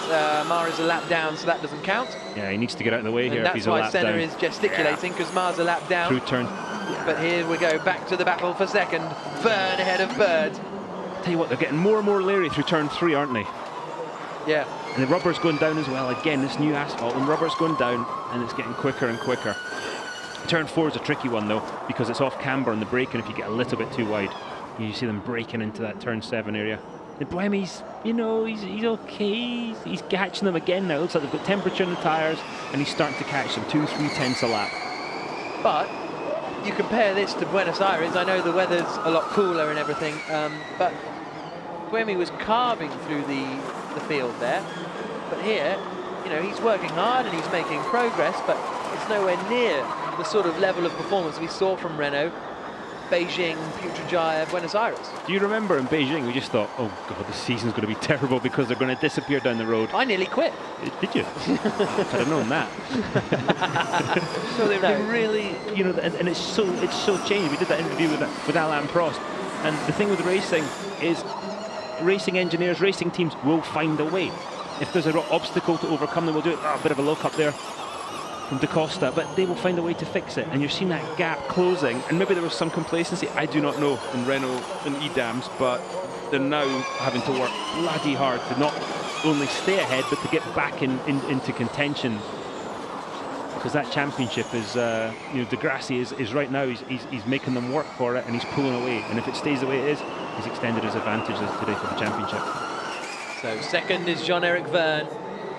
Ma is a lap down, so that doesn't count. Yeah, he needs to get out of the way here if he's a lap lap down. down. That's why Senna is gesticulating, because Ma's a lap down. Through turn. But here we go, back to the battle for second. Vergne ahead of Bird. Tell you what, they're getting more and more leery through turn 3, aren't they? Yeah. And the rubber's going down as well. Again, this new asphalt, and rubber's going down, and it's getting quicker and quicker. Turn 4 is a tricky one, though, because it's off camber on the brake, and if you get a little bit too wide, you see them braking into that turn 7 area. And Buemi's, you know, he's okay. He's catching them again now. It looks like they've got temperature in the tyres, and he's starting to catch them 2-3 tenths a lap. But you compare this to Buenos Aires. I know the weather's a lot cooler and everything, but Buemi was carving through the field there. But here, you know, he's working hard and he's making progress, but it's nowhere near the sort of level of performance we saw from Renault, Beijing, Putrajaya, Buenos Aires. Do you remember in Beijing, we just thought, oh God, the season's going to be terrible because they're going to disappear down the road. I nearly quit. Did you? I'd have known that. So they've been really, you know, and it's so changed. We did that interview with Alain Prost, and the thing with racing is racing engineers, racing teams will find a way. If there's an obstacle to overcome, then we'll do it. Oh, a bit of a look up there. from Da Costa, but they will find a way to fix it. And you're seeing that gap closing. And maybe there was some complacency, I do not know, in Renault and Edams, but they're now having to work bloody hard to not only stay ahead, but to get back into contention. Because that championship is, you know, De Grassi is right now, he's making them work for it, and he's pulling away. And if it stays the way it is, he's extended his advantage today for the championship. So second is Jean-Eric Verne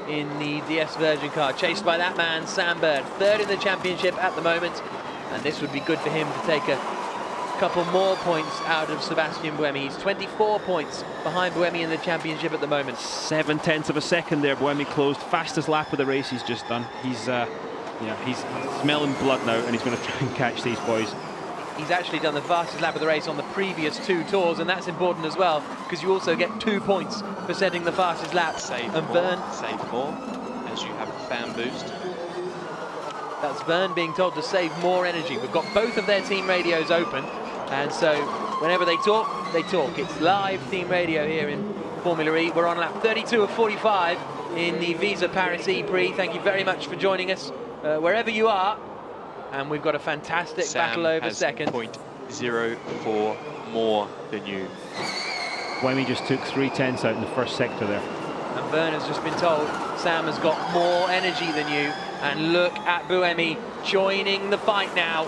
in the DS Virgin car, chased by that man, Sam Bird. Third in the championship at the moment, and this would be good for him to take a couple more points out of Sebastian Buemi. He's 24 points behind Buemi in the championship at the moment. 0.7 of a second there. Buemi closed. Fastest lap of the race he's just done. He's smelling blood now, and he's going to try and catch these boys. He's actually done the fastest lap of the race on the previous 2 tours, and that's important as well, because you also get 2 points for setting the fastest lap. Save and more, Verne, save more, as you have a fan boost. that's Verne being told to save more energy. We've got both of their team radios open, and so whenever they talk, they talk. It's live team radio here in Formula E. We're on lap 32 of 45 in the Visa Paris ePrix. Thank you very much for joining us, wherever you are. And we've got a fantastic battle over second. 0.04 more than you. Buemi just took 3/10 out in the first sector there. And Verne has just been told Sam has got more energy than you. And look at Buemi joining the fight now.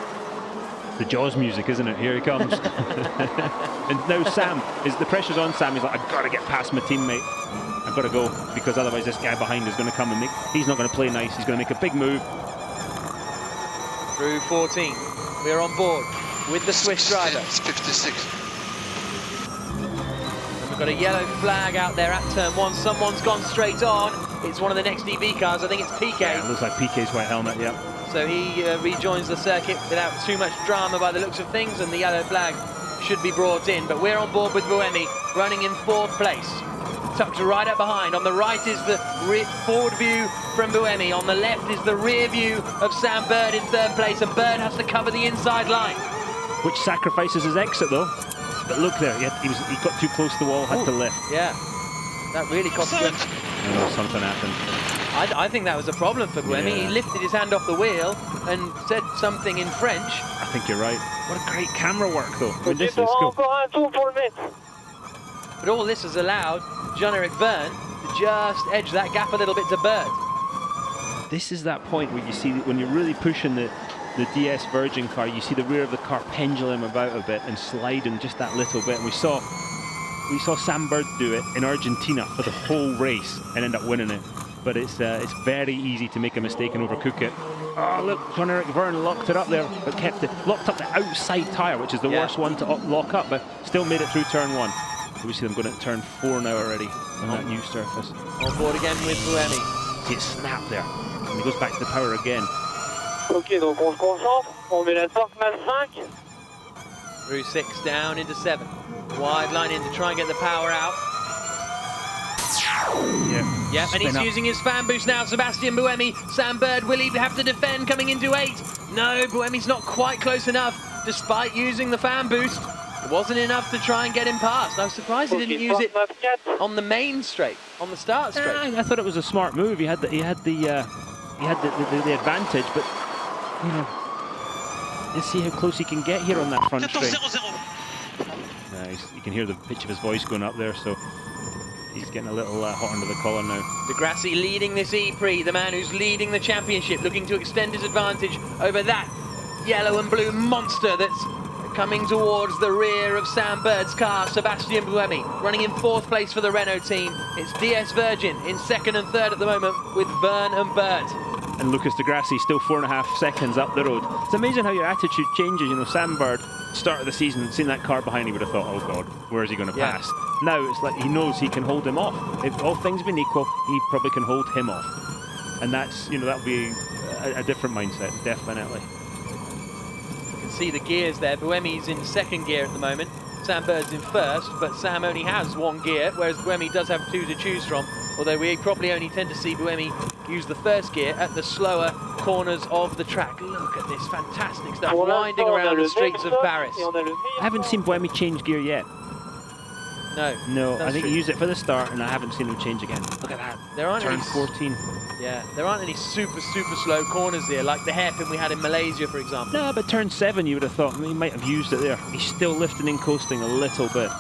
The Jaws music, isn't it? Here he comes. And now Sam, the pressure's on Sam. He's like, I've got to get past my teammate. I've got to go, because otherwise this guy behind is going to come and he's not going to play nice. He's going to make a big move. Through 14, we're on board with the Swiss driver. It's 56. And we've got a yellow flag out there at turn 1. Someone's gone straight on. It's one of the next EV cars. I think it's PK. Yeah, it looks like PK's white helmet, yeah. So he rejoins the circuit without too much drama by the looks of things, and the yellow flag should be brought in. But we're on board with Buemi, running in 4th place. Tucked right up behind. On the right is the forward view from Buemi. On the left is the rear view of Sam Bird in 3rd place, and Bird has to cover the inside line. Which sacrifices his exit though. But look there, he got too close to the wall, had to lift. Yeah, that really cost him. I know something happened. I think that was a problem for Buemi. Yeah. He lifted his hand off the wheel and said something in French. I think you're right. What a great camera work though. I mean, this is cool. But all this has allowed Jean-Eric Verne to just edge that gap a little bit to Bird. This is that point where you see when you're really pushing the DS Virgin car, you see the rear of the car pendulum about a bit and sliding just that little bit. And we saw Sam Bird do it in Argentina for the whole race and end up winning it. But it's very easy to make a mistake and overcook it. Oh look, Jean-Eric Verne locked it up there, but locked up the outside tyre, which is the worst one to lock up, but still made it through turn 1. We see them going at turn 4 now already on that new surface. On board again with Buemi. See it snap there, and he goes back to the power again. Ok, donc on se concentre, on met la sorte mal 5. Through 6, down into 7. Wide line in to try and get the power out. Yeah, and he's using his fan boost now, Sebastian Buemi. Sam Bird, will he have to defend coming into 8? No, Buemi's not quite close enough, despite using the fan boost. It wasn't enough to try and get him past. I was surprised he didn't use it on the main straight, on the start straight. I thought it was a smart move. He had the advantage, but you know, let's see how close he can get here on that front straight. Nice. You can hear the pitch of his voice going up there, so he's getting a little hot under the collar now. De Grassi leading this ePrix, the man who's leading the championship, looking to extend his advantage over that yellow and blue monster that's coming towards the rear of Sam Bird's car. Sebastian Buemi running in 4th place for the Renault team. It's DS Virgin in 2nd and 3rd at the moment with Verne and Bird. And Lucas De Grassi still 4.5 seconds up the road. It's amazing how your attitude changes. You know, Sam Bird, start of the season, seeing that car behind, he would have thought, oh God, where is he going to pass? Now it's like he knows he can hold him off. If all things being equal, he probably can hold him off. And that's, you know, that would be a different mindset, definitely. See the gears there. Buemi's in 2nd gear at the moment. Sam Bird's in 1st, but Sam only has 1 gear, whereas Buemi does have 2 to choose from. Although we probably only tend to see Buemi use the 1st gear at the slower corners of the track. Look at this fantastic stuff, winding around the streets of Paris. I haven't seen Buemi change gear yet. No, That's I think true. he used it for the start, and I haven't seen him change again. Look at that. There aren't Turn any 14. Yeah, there aren't any super slow corners here, like the hairpin we had in Malaysia, for example. No, but turn 7, you would have thought he might have used it there. He's still lifting and coasting a little bit.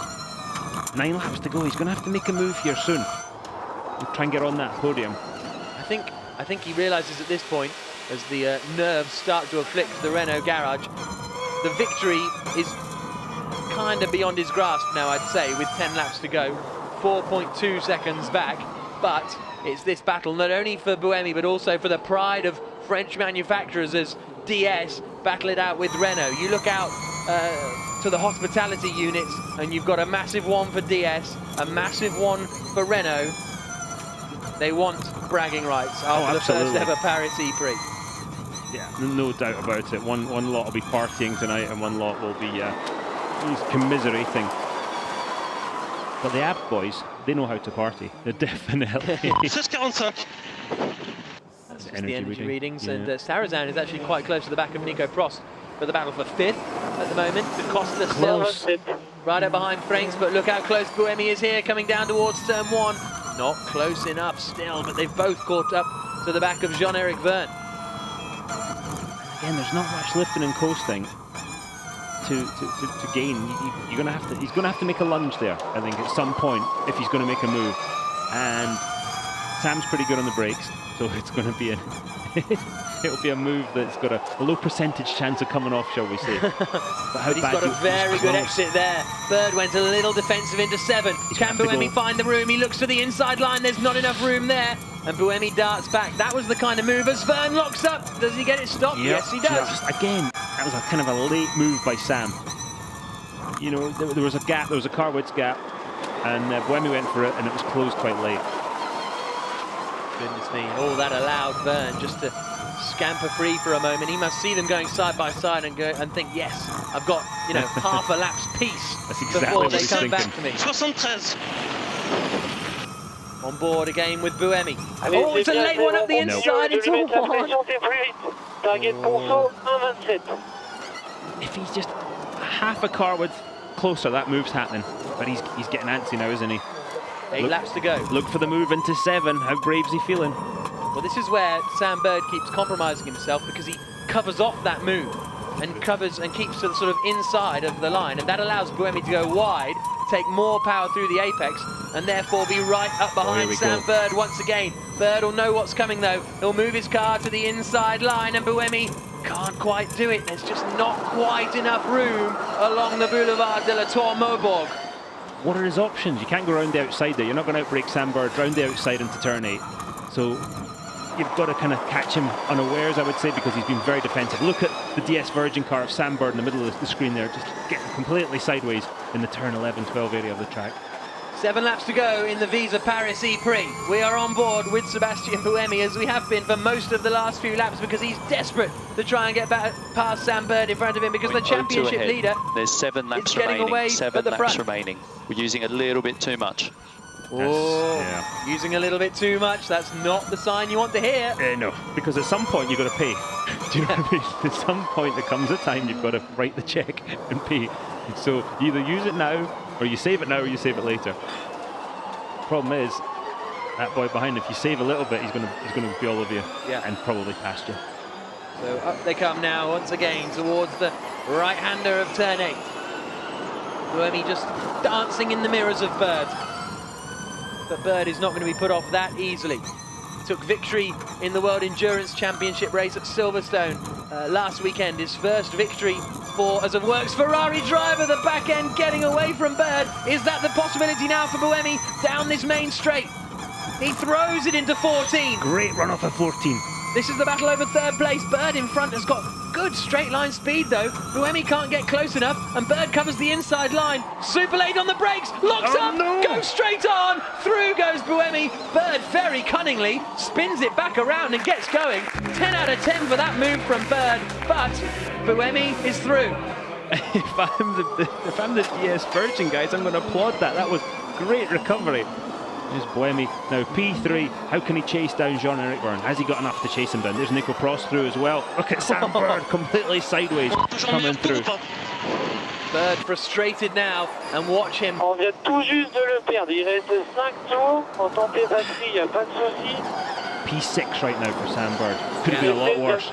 9 laps to go. He's going to have to make a move here soon. And try and get on that podium. I think he realises at this point, as the nerves start to afflict the Renault garage, the victory is kind of beyond his grasp now, I'd say, with 10 laps to go. 4.2 seconds back, but it's this battle not only for Buemi but also for the pride of French manufacturers as DS battle it out with Renault. You look out to the hospitality units and you've got a massive one for DS, a massive one for Renault. They want bragging rights after the first ever Paris ePrix. Yeah, no doubt about it. One lot will be partying tonight and one lot will be commiserating. But the app boys, they know how to party. They're definitely. 6:45. That's just the energy readings. Yeah. And Sarrazin is actually quite close to the back of Nico Prost for the battle for 5th at the moment. The Costa still right up behind Franks, but look how close Buemi is here, coming down towards turn 1. Not close enough still, but they've both caught up to the back of Jean-Eric Verne. Again, there's not much lifting and coasting to gain. He's going to have to make a lunge there, I think, at some point if he's going to make a move. And Sam's pretty good on the brakes, so it's going to be it'll be a move that's got a low percentage chance of coming off, shall we say. But he's got a very good exit there. Bird went a little defensive into 7. Can Buemi find the room? He looks for the inside line. There's not enough room there. And Buemi darts back. That was the kind of move as Verne locks up. Does he get it stopped? Yep, Yes, he does. Again, that was a kind of a late move by Sam. You know, there was a gap, there was a car width gap, and Buemi went for it, and it was closed quite late. Goodness me, all that allowed Verne just to scamper free for a moment. He must see them going side by side and go and think, yes, I've got, you know, half a lap's peace before they come back to me. 73. On board again with Buemi. Oh, it's a late one up the inside. It's all one. If he's just half a car width closer, that move's happening. But he's getting antsy now, isn't he? 8 laps to go. Look for the move into 7. How brave's he feeling? Well, this is where Sam Bird keeps compromising himself, because he covers off that move and keeps to the sort of inside of the line, and that allows Buemi to go wide, take more power through the apex, and therefore be right up behind Sam Bird once again. Bird will know what's coming though. He'll move his car to the inside line, and Buemi can't quite do it. There's just not quite enough room along the Boulevard de la Tour Maubourg. What are his options? You can't go around the outside there. You're not going to outbrake Sam Bird round the outside into turn 8. So you've got to kind of catch him unawares, I would say, because he's been very defensive. Look at the DS Virgin car of Sam Bird in the middle of the screen there, just getting completely sideways in the turn 11-12 area of the track. 7 laps to go in the Visa Paris ePrix. We are on board with Sebastian Buemi, as we have been for most of the last few laps, because he's desperate to try and get back past Sam Bird in front of him, because the championship leader There's 7 laps getting away remaining. 7 at the laps front. remaining. We're using a little bit too much. Oh, yeah. Using a little bit too much. That's not the sign you want to hear. No, because at some point you've got to pay. Do you know what I mean? At some point there comes a time you've got to write the check and pay. So either use it now, or you save it now, or you save it later. Problem is, that boy behind, if you save a little bit, he's going to be all over you, and probably past you. So up they come now once again towards the right-hander of turn 8. Buemi just dancing in the mirrors of Bird. But Bird is not going to be put off that easily. He took victory in the World Endurance Championship race at Silverstone last weekend. His first victory as a works Ferrari driver. The back end getting away from Bird. Is that the possibility now for Buemi down this main straight? He throws it into 14. Great run off of 14. This is the battle over 3rd place. Bird in front has got good straight line speed though. Buemi can't get close enough, and Bird covers the inside line. Super late on the brakes, locks up, goes straight on. Through goes Buemi. Bird very cunningly spins it back around and gets going. 10 out of 10 for that move from Bird, but Buemi is through. If I'm the DS Virgin guys, I'm going to applaud that. That was great recovery. There's Buemi. Now P3, how can he chase down Jean-Eric Verne? Has he got enough to chase him down? There's Nico Prost through as well. Look at Sam Bird completely sideways coming through. Bird frustrated now, and watch him. On vient tout juste de le perdre. Il reste 5 tours. En tentée batterie, il n'y a pas de souci. P6 right now for Sam Bird. Could have been a lot worse.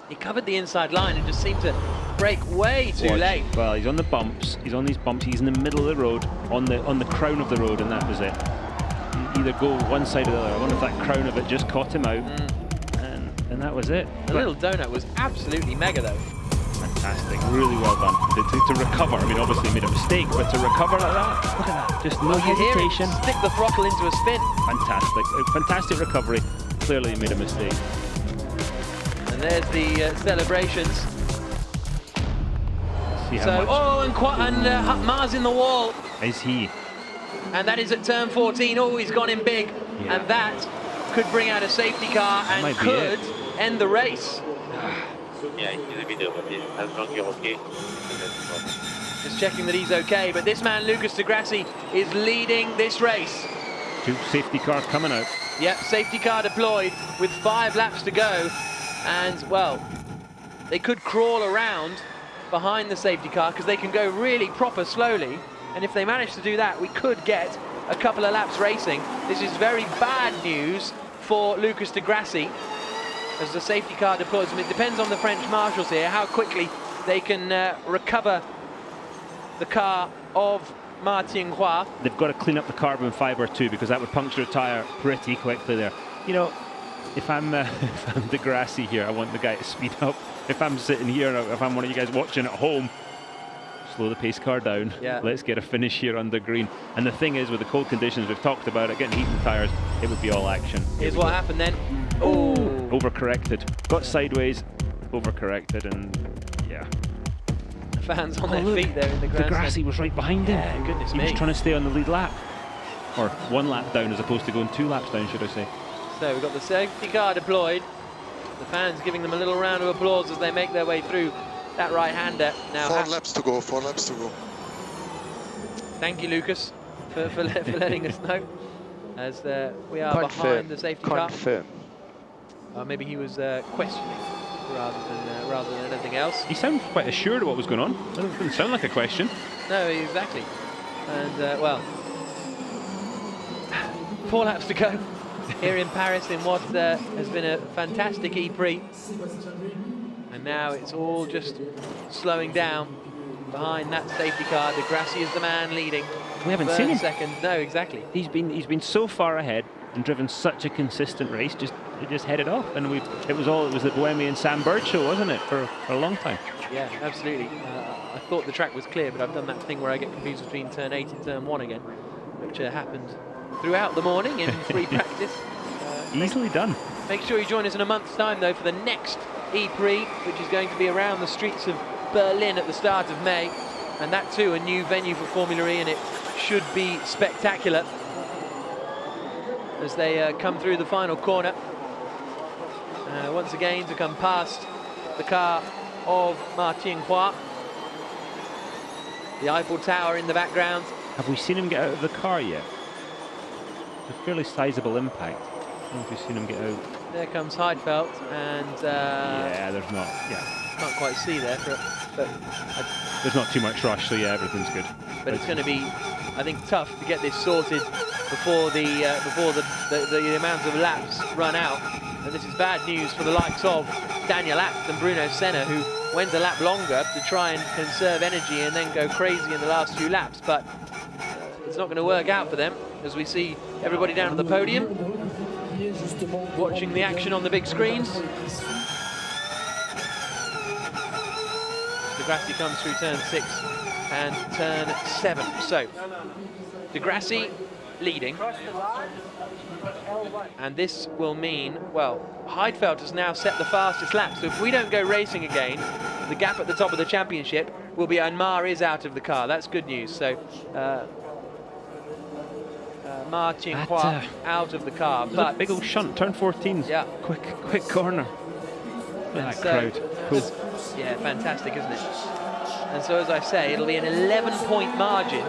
He covered the inside line and just seemed to break way too late. Well, he's on the bumps. He's on these bumps. He's in the middle of the road, on the crown of the road, and that was it. Either go one side or the other. I wonder if that crown of it just caught him out, and that was it. The little donut was absolutely mega though. Fantastic, really well done. To recover, I mean, obviously made a mistake, but to recover like that, look at that, just no hesitation. Stick the throttle into a spin. Fantastic, fantastic recovery. Clearly made a mistake. And there's the celebrations. See how So, much oh, and Mars in the wall. is he? And that is at turn 14. Oh, he's gone in big. Yeah. And that could bring out a safety car and might be could end the race. Yeah, he's a video, but as long as you're okay. Just checking that he's okay. But this man, Lucas de Grassi, is leading this race. Two safety cars coming out. Yep, safety car deployed with 5 laps to go. And, well, they could crawl around behind the safety car because they can go really proper slowly. And if they manage to do that, we could get a couple of laps racing. This is very bad news for Lucas de Grassi as the safety car deploys. And it depends on the French marshals here, how quickly they can recover the car of Martin Roy. They've got to clean up the carbon fibre too, because that would puncture a tyre pretty quickly there. You know, if I'm de Grassi here, I want the guy to speed up. If I'm sitting here, if I'm one of you guys watching at home, slow the pace car down. Yeah. Let's get a finish here under green. And the thing is, with the cold conditions, we've talked about it, getting heating tyres, it would be all action. Here's what happened then. Oh, overcorrected. Got sideways, overcorrected, and yeah. Fans on their feet there in the De grandstand. Grassi was right behind him. Yeah, goodness he me. was trying to stay on the lead lap. Or 1 lap down as opposed to going 2 laps down, should I say. So we've got the safety car deployed. The fans giving them a little round of applause as they make their way through that right-hander. Now, 4 laps to go, 4 laps to go. thank you, Lucas, for letting us know. As we are behind the safety car. Maybe he was questioning rather than anything else. He sounded quite assured of what was going on. It didn't sound like a question. No, exactly. And, well, 4 laps to go here in Paris in what has been a fantastic ePrix. And now it's all just slowing down behind that safety car. De Grassi is the man leading. We haven't seen him. Second. No, exactly. He's been so far ahead and driven such a consistent race. It just headed off, and it was the Bohemian Sam Bird show, wasn't it, for a long time? Yeah, absolutely. I thought the track was clear, but I've done that thing where I get confused between turn 8 and turn 1 again, which happened throughout the morning in free practice. Easily done. Make sure you join us in a month's time, though, for the next ePrix, which is going to be around the streets of Berlin at the start of May. And that, too, a new venue for Formula E, and it should be spectacular as they come through the final corner. Once again, to come past the car of Martin Roy. The Eiffel Tower in the background. Have we seen him get out of the car yet? It's a fairly sizable impact. I don't know if we've seen him get out. There comes Heidfeld, and yeah, there's not. Yeah, can't quite see there, but there's not too much rush, so yeah, everything's good. But it's going to be, I think, tough to get this sorted before the amount of laps run out. And this is bad news for the likes of Daniel Abt and Bruno Senna, who went a lap longer to try and conserve energy and then go crazy in the last few laps. But it's not going to work out for them, as we see everybody down at the podium watching the action on the big screens. De Grassi comes through turn 6 and turn 7. So, De Grassi leading. And this will mean, well, Heidfeld has now set the fastest lap. So if we don't go racing again, the gap at the top of the championship will be, and Mar is out of the car. That's good news. So, Martin Roy out of the car. But a big old shunt, turn 14. Yeah. Quick corner. Look at that crowd. Cool. Yeah, fantastic, isn't it? And so, as I say, it'll be an 11-point margin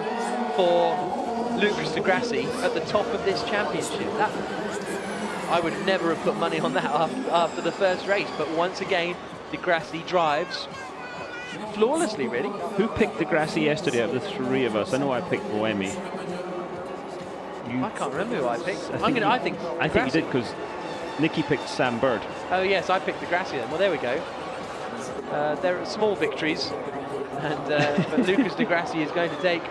for Lucas de Grassi at the top of this championship. I would never have put money on that after the first race. But once again, de Grassi drives flawlessly, really. Who picked Degrassi yesterday out of the three of us? I know I picked Buemi. I can't remember who I picked. I think you did, because Nicky picked Sam Bird. Oh yes, I picked Degrassi then. Well, there we go. There are small victories, and but Lucas Degrassi is going to take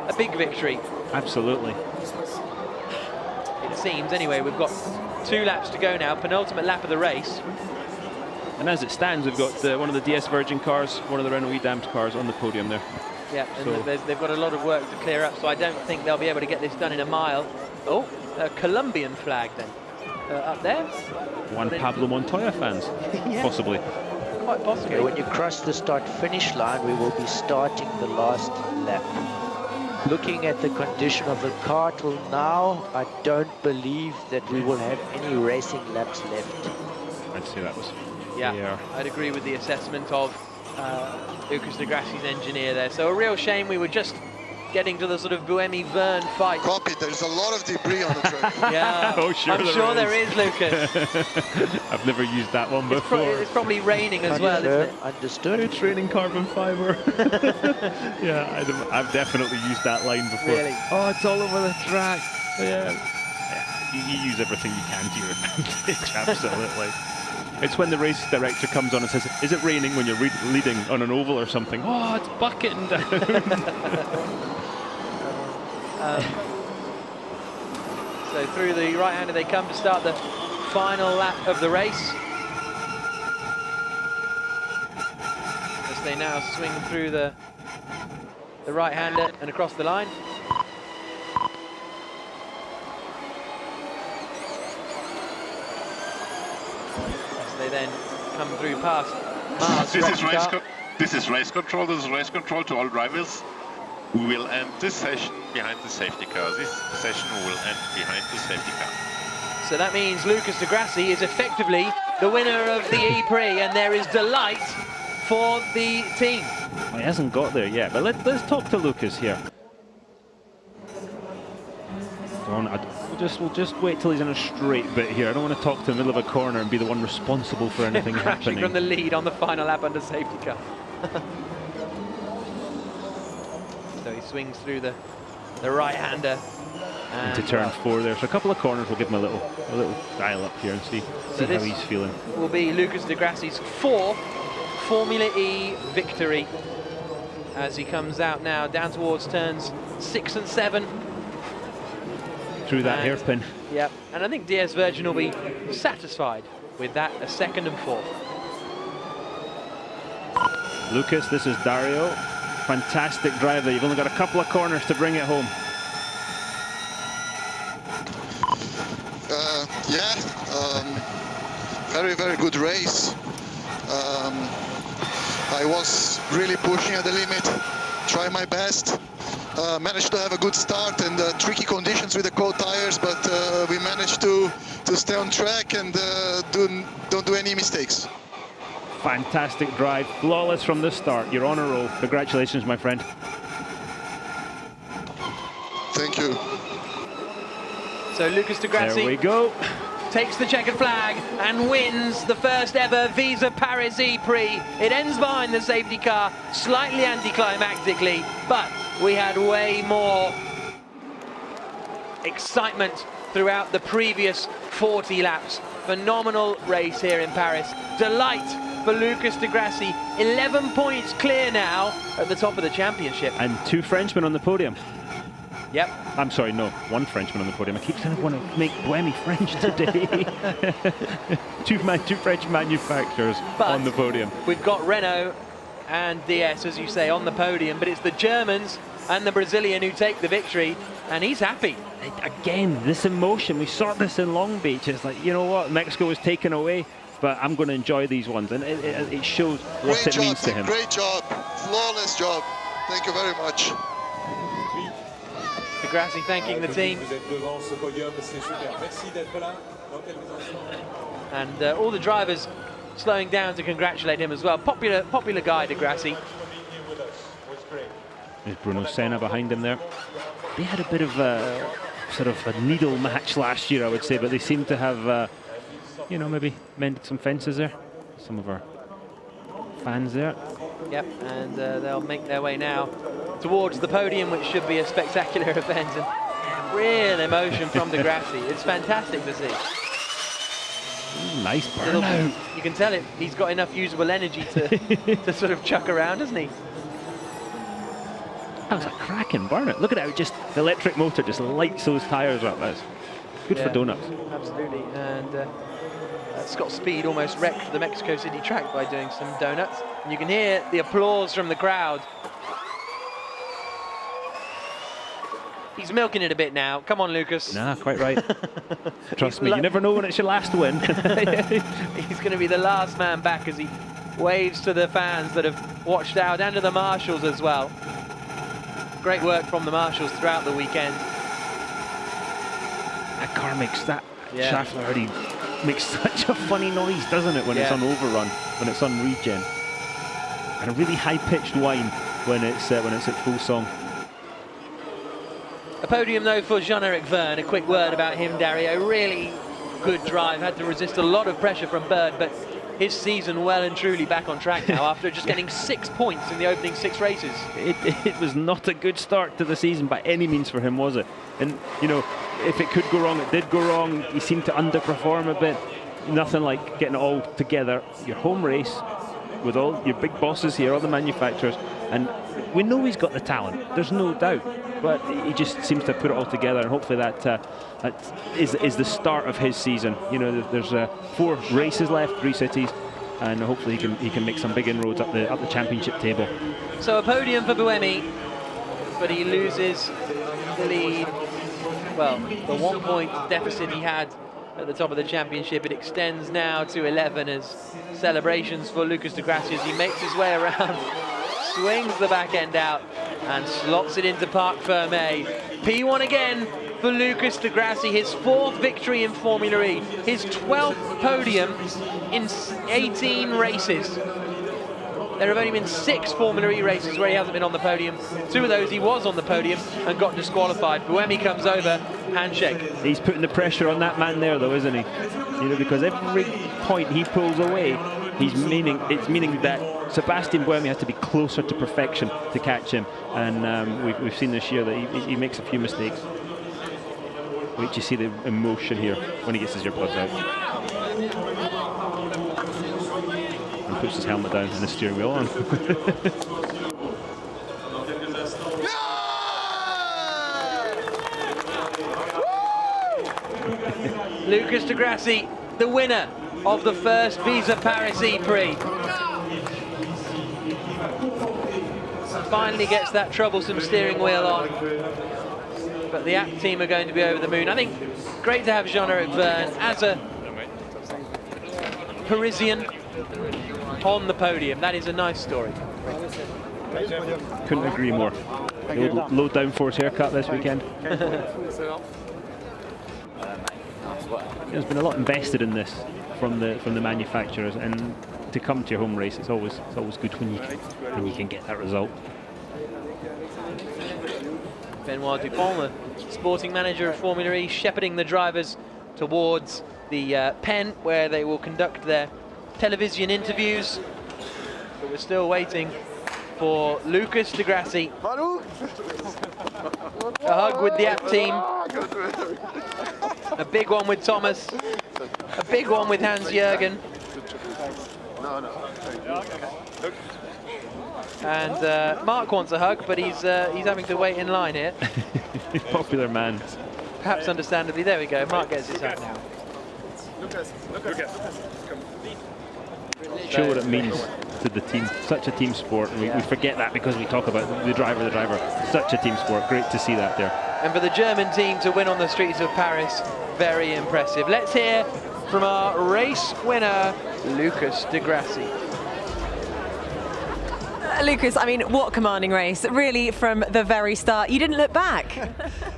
a big victory. Absolutely. It seems. Anyway, we've got 2 laps to go now, penultimate lap of the race. And as it stands, we've got one of the DS Virgin cars, one of the Renault E-Damped cars on the podium there. Yeah, and So- they've got a lot of work to clear up, so I don't think they'll be able to get this done in a mile. Oh, a Colombian flag then. Up there? One Pablo Montoya fans, Yeah. possibly. Quite possibly. Okay, when you cross the start-finish line, we will be starting the last lap. Looking at the condition of the car till now, I don't believe that we will have any racing laps left. I'd say that was. Yeah, I'd agree with the assessment of Lucas Degrassi's engineer there. So a real shame we were just getting to the sort of Buemi-Verne fight. Copy, there's a lot of debris on the track. Yeah, Oh, sure I'm there sure is. there is, Lucas. I've never used that one before. It's probably raining as well, isn't it? Understood. It's raining carbon fiber. Yeah, I've definitely used that line before. Really? Oh, it's all over the track. Yeah. You use everything you can to your advantage, absolutely. It's when the race director comes on and says, "Is it raining?" when you're leading on an oval or something. Oh, it's bucketing down. So through the right-hander they come to start the final lap of the race. As they now swing through the right-hander and across the line. As they then come through past Mars. This is race control. This is race control to all drivers. We will end this session behind the safety car. This session will end behind the safety car. So that means Lucas Degrassi is effectively the winner of the ePrix, and there is delight for the team. Well, he hasn't got there yet, but let's talk to Lucas here. We'll just wait till he's in a straight bit here. I don't want to talk to the middle of a corner and be the one responsible for anything Crashing happening. from the lead on the final lap under safety car. So he swings through the right-hander. Into turn 4 there. So a couple of corners will give him a little dial up here and see how this he's feeling. Will be Lucas Degrassi's 4th Formula E victory as he comes out now down towards turns 6 and 7. Through that And- hairpin. Yep, and I think DS Virgin will be satisfied with that, a 2nd and 4th. Lucas, this is Dario. Fantastic drive there. You've only got a couple of corners to bring it home. Very, very good race. I was really pushing at the limit, trying my best. Managed to have a good start and tricky conditions with the cold tires, but we managed to stay on track and don't do any mistakes. Fantastic drive, flawless from the start. You're on a roll. Congratulations, my friend. Thank you. So Lucas Degrassi There we go. takes the checkered flag and wins the first ever Visa Paris ePrix. It ends behind the safety car, slightly anticlimactically, but we had way more excitement throughout the previous 40 laps. Phenomenal race here in Paris. Delight for Lucas Degrassi. 11 points clear now at the top of the championship. And 2 Frenchmen on the podium. Yep. I'm sorry, no, 1 Frenchman on the podium. I keep saying I want to make Buemi French today. two French manufacturers on the podium. We've got Renault and DS, as you say, on the podium, but it's the Germans and the Brazilian who take the victory, and he's happy. Again, this emotion, we saw this in Long Beach. It's like, you know what, Mexico was taken away, but I'm going to enjoy these ones, and it shows what it means to him. Great job, flawless job. Thank you very much. Degrassi thanking the team. And all the drivers slowing down to congratulate him as well. Popular guy, Degrassi. There's Bruno Senna behind him there. They had a bit of a sort of a needle match last year, I would say, but they seem to have, you know, maybe mended some fences there. Some of our fans there. Yep, and they'll make their way now towards the podium, which should be a spectacular event. And real emotion from Degrassi. It's fantastic to see. Nice burnout. You can tell he's got enough usable energy to sort of chuck around, hasn't he? That was a cracking burnout. Look at how just the electric motor just lights those tyres up. That's good for donuts. Absolutely, and Scott Speed almost wrecked the Mexico City track by doing some donuts. And you can hear the applause from the crowd. He's milking it a bit now. Come on, Lucas. Nah, quite right. Trust me, you never know when it's your last win. He's going to be the last man back as he waves to the fans that have watched out, and to the marshals as well. Great work from the marshals throughout the weekend. That car makes that shaft already makes such a funny noise, doesn't it, when it's on overrun, when it's on regen, and a really high-pitched whine when it's at full song. A podium though for Jean-Eric Verne. A quick word about him, Dario. Really good drive, had to resist a lot of pressure from Bird, but his season well and truly back on track now after just getting 6 points in the opening 6 races. It was not a good start to the season by any means for him, was it? And, you know, if it could go wrong, it did go wrong. He seemed to underperform a bit. Nothing like getting it all together. Your home race with all your big bosses here, all the manufacturers, and we know he's got the talent, there's no doubt, but he just seems to put it all together, and hopefully that is the start of his season. You know, there's 4 races left, 3 cities, and hopefully he can make some big inroads up the championship table. So a podium for Buemi, but he loses the lead. Well, the 1 point deficit he had at the top of the championship, it extends now to 11 as celebrations for Lucas de Grassi as he makes his way around, swings the back end out and slots it into Parc Fermé. P1 again for Lucas de Grassi, his 4th victory in Formula E, his 12th podium in 18 races. There have only been 6 Formula E races where he hasn't been on the podium. 2 of those he was on the podium and got disqualified. Buemi comes over, handshake. He's putting the pressure on that man there, though, isn't he? You know, because every point he pulls away, it's meaning that Sebastian Buemi has to be closer to perfection to catch him. And we've seen this year that he makes a few mistakes. Wait till you see the emotion here when he gets his earbuds out. And puts his helmet down and the steering wheel on. Lucas de Grassi, the winner of the first Visa Paris ePrix. Finally gets that troublesome steering wheel on. But the app team are going to be over the moon. I think great to have Jean-Eric Verne as a Parisian on the podium. That is a nice story. Couldn't agree more. Low downforce haircut this weekend. There's been a lot invested in this from the manufacturers, and to come to your home race, it's always good when you can get that result. Benoit Dupont, the sporting manager of Formula E, shepherding the drivers towards the pen where they will conduct their television interviews. But we're still waiting for Lucas de Grassi. A hug with the app team. A big one with Thomas. A big one with Hans-Jürgen. And Mark wants a hug, but he's having to wait in line here. Popular man. Perhaps understandably. There we go. Mark gets his hug now. Show what it means to the team. Such a team sport. We forget that because we talk about the driver. Such a team sport. Great to see that there. And for the German team to win on the streets of Paris, very impressive. Let's hear from our race winner, Lucas de Grassi. Lucas, I mean, what commanding race, really, from the very start. You didn't look back.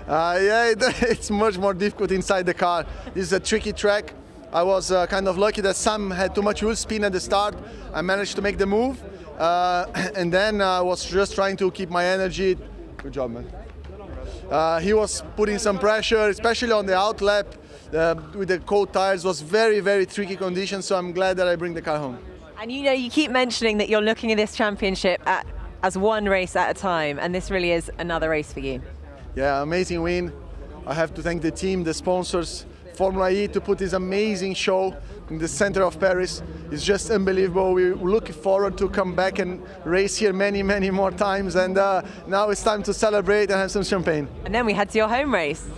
Yeah, it's much more difficult inside the car. This is a tricky track. I was kind of lucky that Sam had too much wheel spin at the start. I managed to make the move, and then I was just trying to keep my energy. Good job, man. He was putting some pressure, especially on the out lap with the cold tires. It was very, very tricky conditions, so I'm glad that I bring the car home. And you know, you keep mentioning that you're looking at this championship as one race at a time, and this really is another race for you. Yeah, amazing win. I have to thank the team, the sponsors, Formula E, to put this amazing show in the center of Paris. It's just unbelievable. We're looking forward to come back and race here many, many more times. And now it's time to celebrate and have some champagne. And then we head to your home race.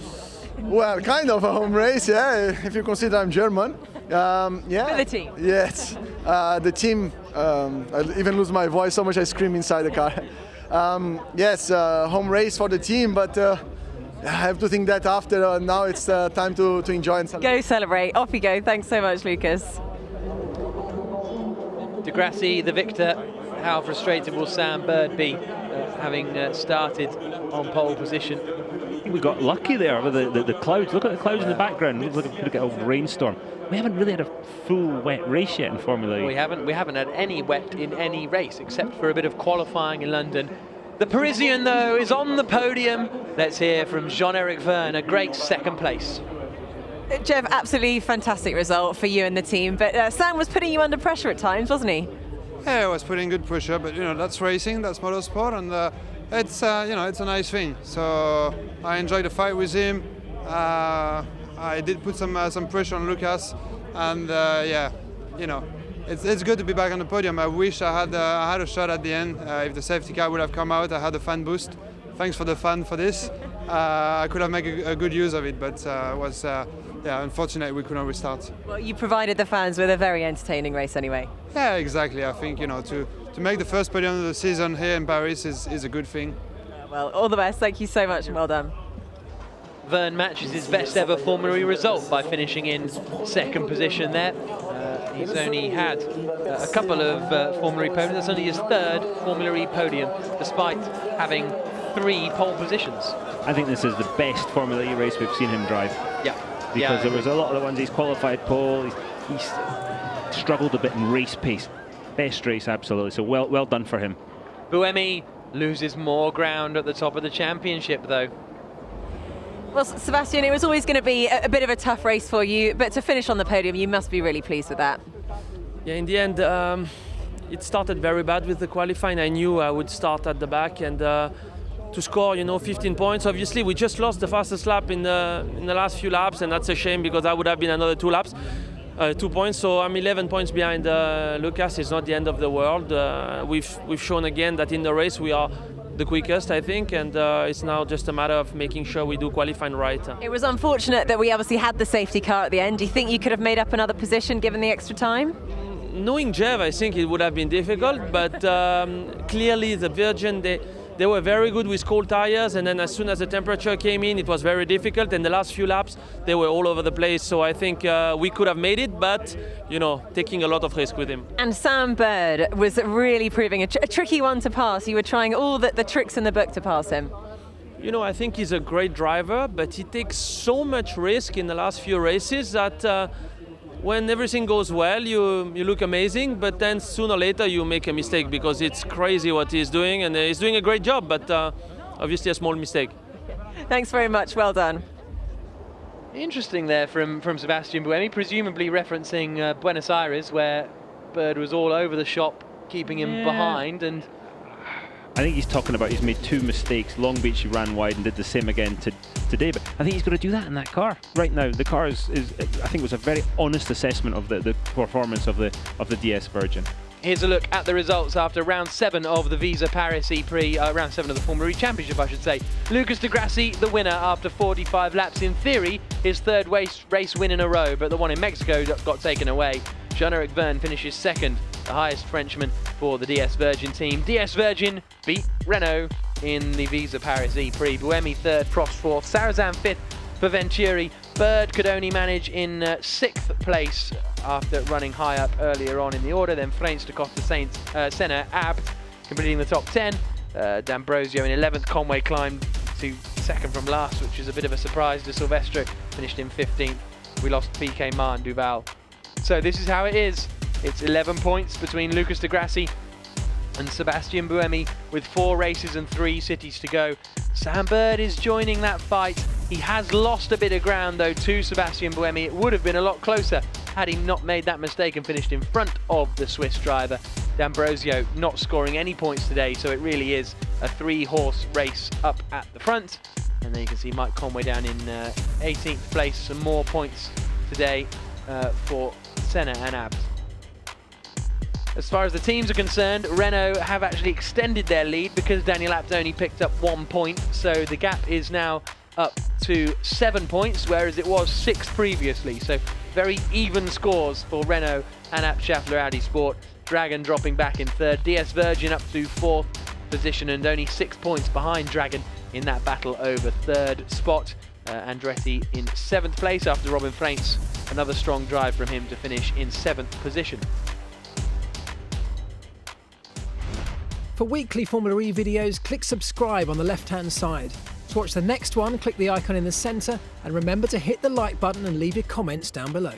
Well, kind of a home race, yeah, if you consider I'm German. Yeah. For the team. Yes, the team. I even lose my voice so much I scream inside the car. Yes, home race for the team, but I have to think that after now it's time to enjoy and celebrate. Go celebrate. Off you go. Thanks so much, Lucas. De Grassi, the victor. How frustrated will Sam Bird be having started on pole position? We got lucky there with the clouds. Look at the clouds in the background. It looks like a bit of a rainstorm. We haven't really had a full wet race yet in Formula E. We haven't had any wet in any race except for a bit of qualifying in London. The Parisian, though, is on the podium. Let's hear from Jean-Eric Vergne, a great second place. Jeff, absolutely fantastic result for you and the team, but Sam was putting you under pressure at times, wasn't he? Yeah, I was putting good pressure, but you know, that's racing, that's motorsport, and it's you know, it's a nice thing. So I enjoyed the fight with him. I did put some pressure on Lucas, and yeah, you know, it's good to be back on the podium. I wish I had a shot at the end. If the safety car would have come out, I had a fan boost. Thanks for the fan for this. I could have made a good use of it, but was yeah, unfortunately we couldn't restart. Well, you provided the fans with a very entertaining race anyway. Yeah, exactly. I think, you know, to make the first podium of the season here in Paris is a good thing. Well, all the best. Thank you so much and well done. Vergne matches his best ever Formula E result by finishing in second position there. He's only had a couple of Formula E podiums. That's only his third Formula E podium, despite having 3 pole positions. I think this is the best Formula E race we've seen him drive. Yeah. Because there was a lot of the ones he's qualified pole, he's struggled a bit in race pace. Best race, absolutely. So well done for him. Buemi loses more ground at the top of the championship, though. Well, Sebastian, it was always going to be a bit of a tough race for you, but to finish on the podium, you must be really pleased with that. Yeah, in the end, it started very bad with the qualifying. I knew I would start at the back, and to score, you know, 15 points. Obviously, we just lost the fastest lap in the last few laps, and that's a shame because that would have been another 2 laps, 2 points. So I'm 11 points behind Lucas. It's not the end of the world. We've shown again that in the race we are the quickest, I think, and it's now just a matter of making sure we do qualifying right. It was unfortunate that we obviously had the safety car at the end. Do you think you could have made up another position given the extra time? Knowing Jeff, I think it would have been difficult, but clearly the Virgin, they were very good with cold tires, and then as soon as the temperature came in, it was very difficult. And the last few laps, they were all over the place. So I think we could have made it, but, you know, taking a lot of risk with him. And Sam Bird was really proving a tricky one to pass. You were trying all the tricks in the book to pass him. You know, I think he's a great driver, but he takes so much risk in the last few races that when everything goes well, you look amazing, but then sooner or later you make a mistake because it's crazy what he's doing, and he's doing a great job, but obviously a small mistake. Thanks very much, well done. Interesting there from Sebastian Buemi, presumably referencing Buenos Aires, where Bird was all over the shop, keeping him behind. And I think he's talking about he's made 2 mistakes. Long Beach he ran wide and did the same again today, but I think he's got to do that in that car. Right now, the car is I think it was a very honest assessment of the performance of the DS Virgin. Here's a look at the results after round 7 of the Visa Paris ePrix, round 7 of the Formula E Championship, I should say. Lucas de Grassi, the winner after 45 laps. In theory, his 3rd race win in a row, but the one in Mexico got taken away. Jean-Eric Vergne finishes 2nd, the highest Frenchman for the DS Virgin team. DS Virgin beat Renault in the Visa Paris ePrix. Buemi 3rd, Prost 4th, Sarrazin 5th for Venturi. Bird could only manage in 6th place after running high up earlier on in the order. Then Freinz took off the Senna, Abt completing the top 10. D'Ambrosio in 11th, Conway climbed to 2nd from last, which is a bit of a surprise to Silvestro, finished in 15th. We lost Piquet, Mann, Duval. So this is how it is. It's 11 points between Lucas de Grassi and Sebastian Buemi with 4 races and 3 cities to go. Sam Bird is joining that fight. He has lost a bit of ground though to Sebastian Buemi. It would have been a lot closer had he not made that mistake and finished in front of the Swiss driver. D'Ambrosio not scoring any points today, so it really is a 3-horse race up at the front. And then you can see Mike Conway down in 18th place. Some more points today for Senna and Abs. As far as the teams are concerned, Renault have actually extended their lead because Daniel Abt only picked up 1 point. So the gap is now up to 7 points, whereas it was 6 previously. So very even scores for Renault and Abt Schaeffler Audi Sport. Dragon dropping back in 3rd. DS Virgin up to 4th position and only 6 points behind Dragon in that battle over 3rd spot. Andretti in 7th place after Robin Freins. Another strong drive from him to finish in 7th position. For weekly Formula E videos, click subscribe on the left-hand side. To watch the next one, click the icon in the centre and remember to hit the like button and leave your comments down below.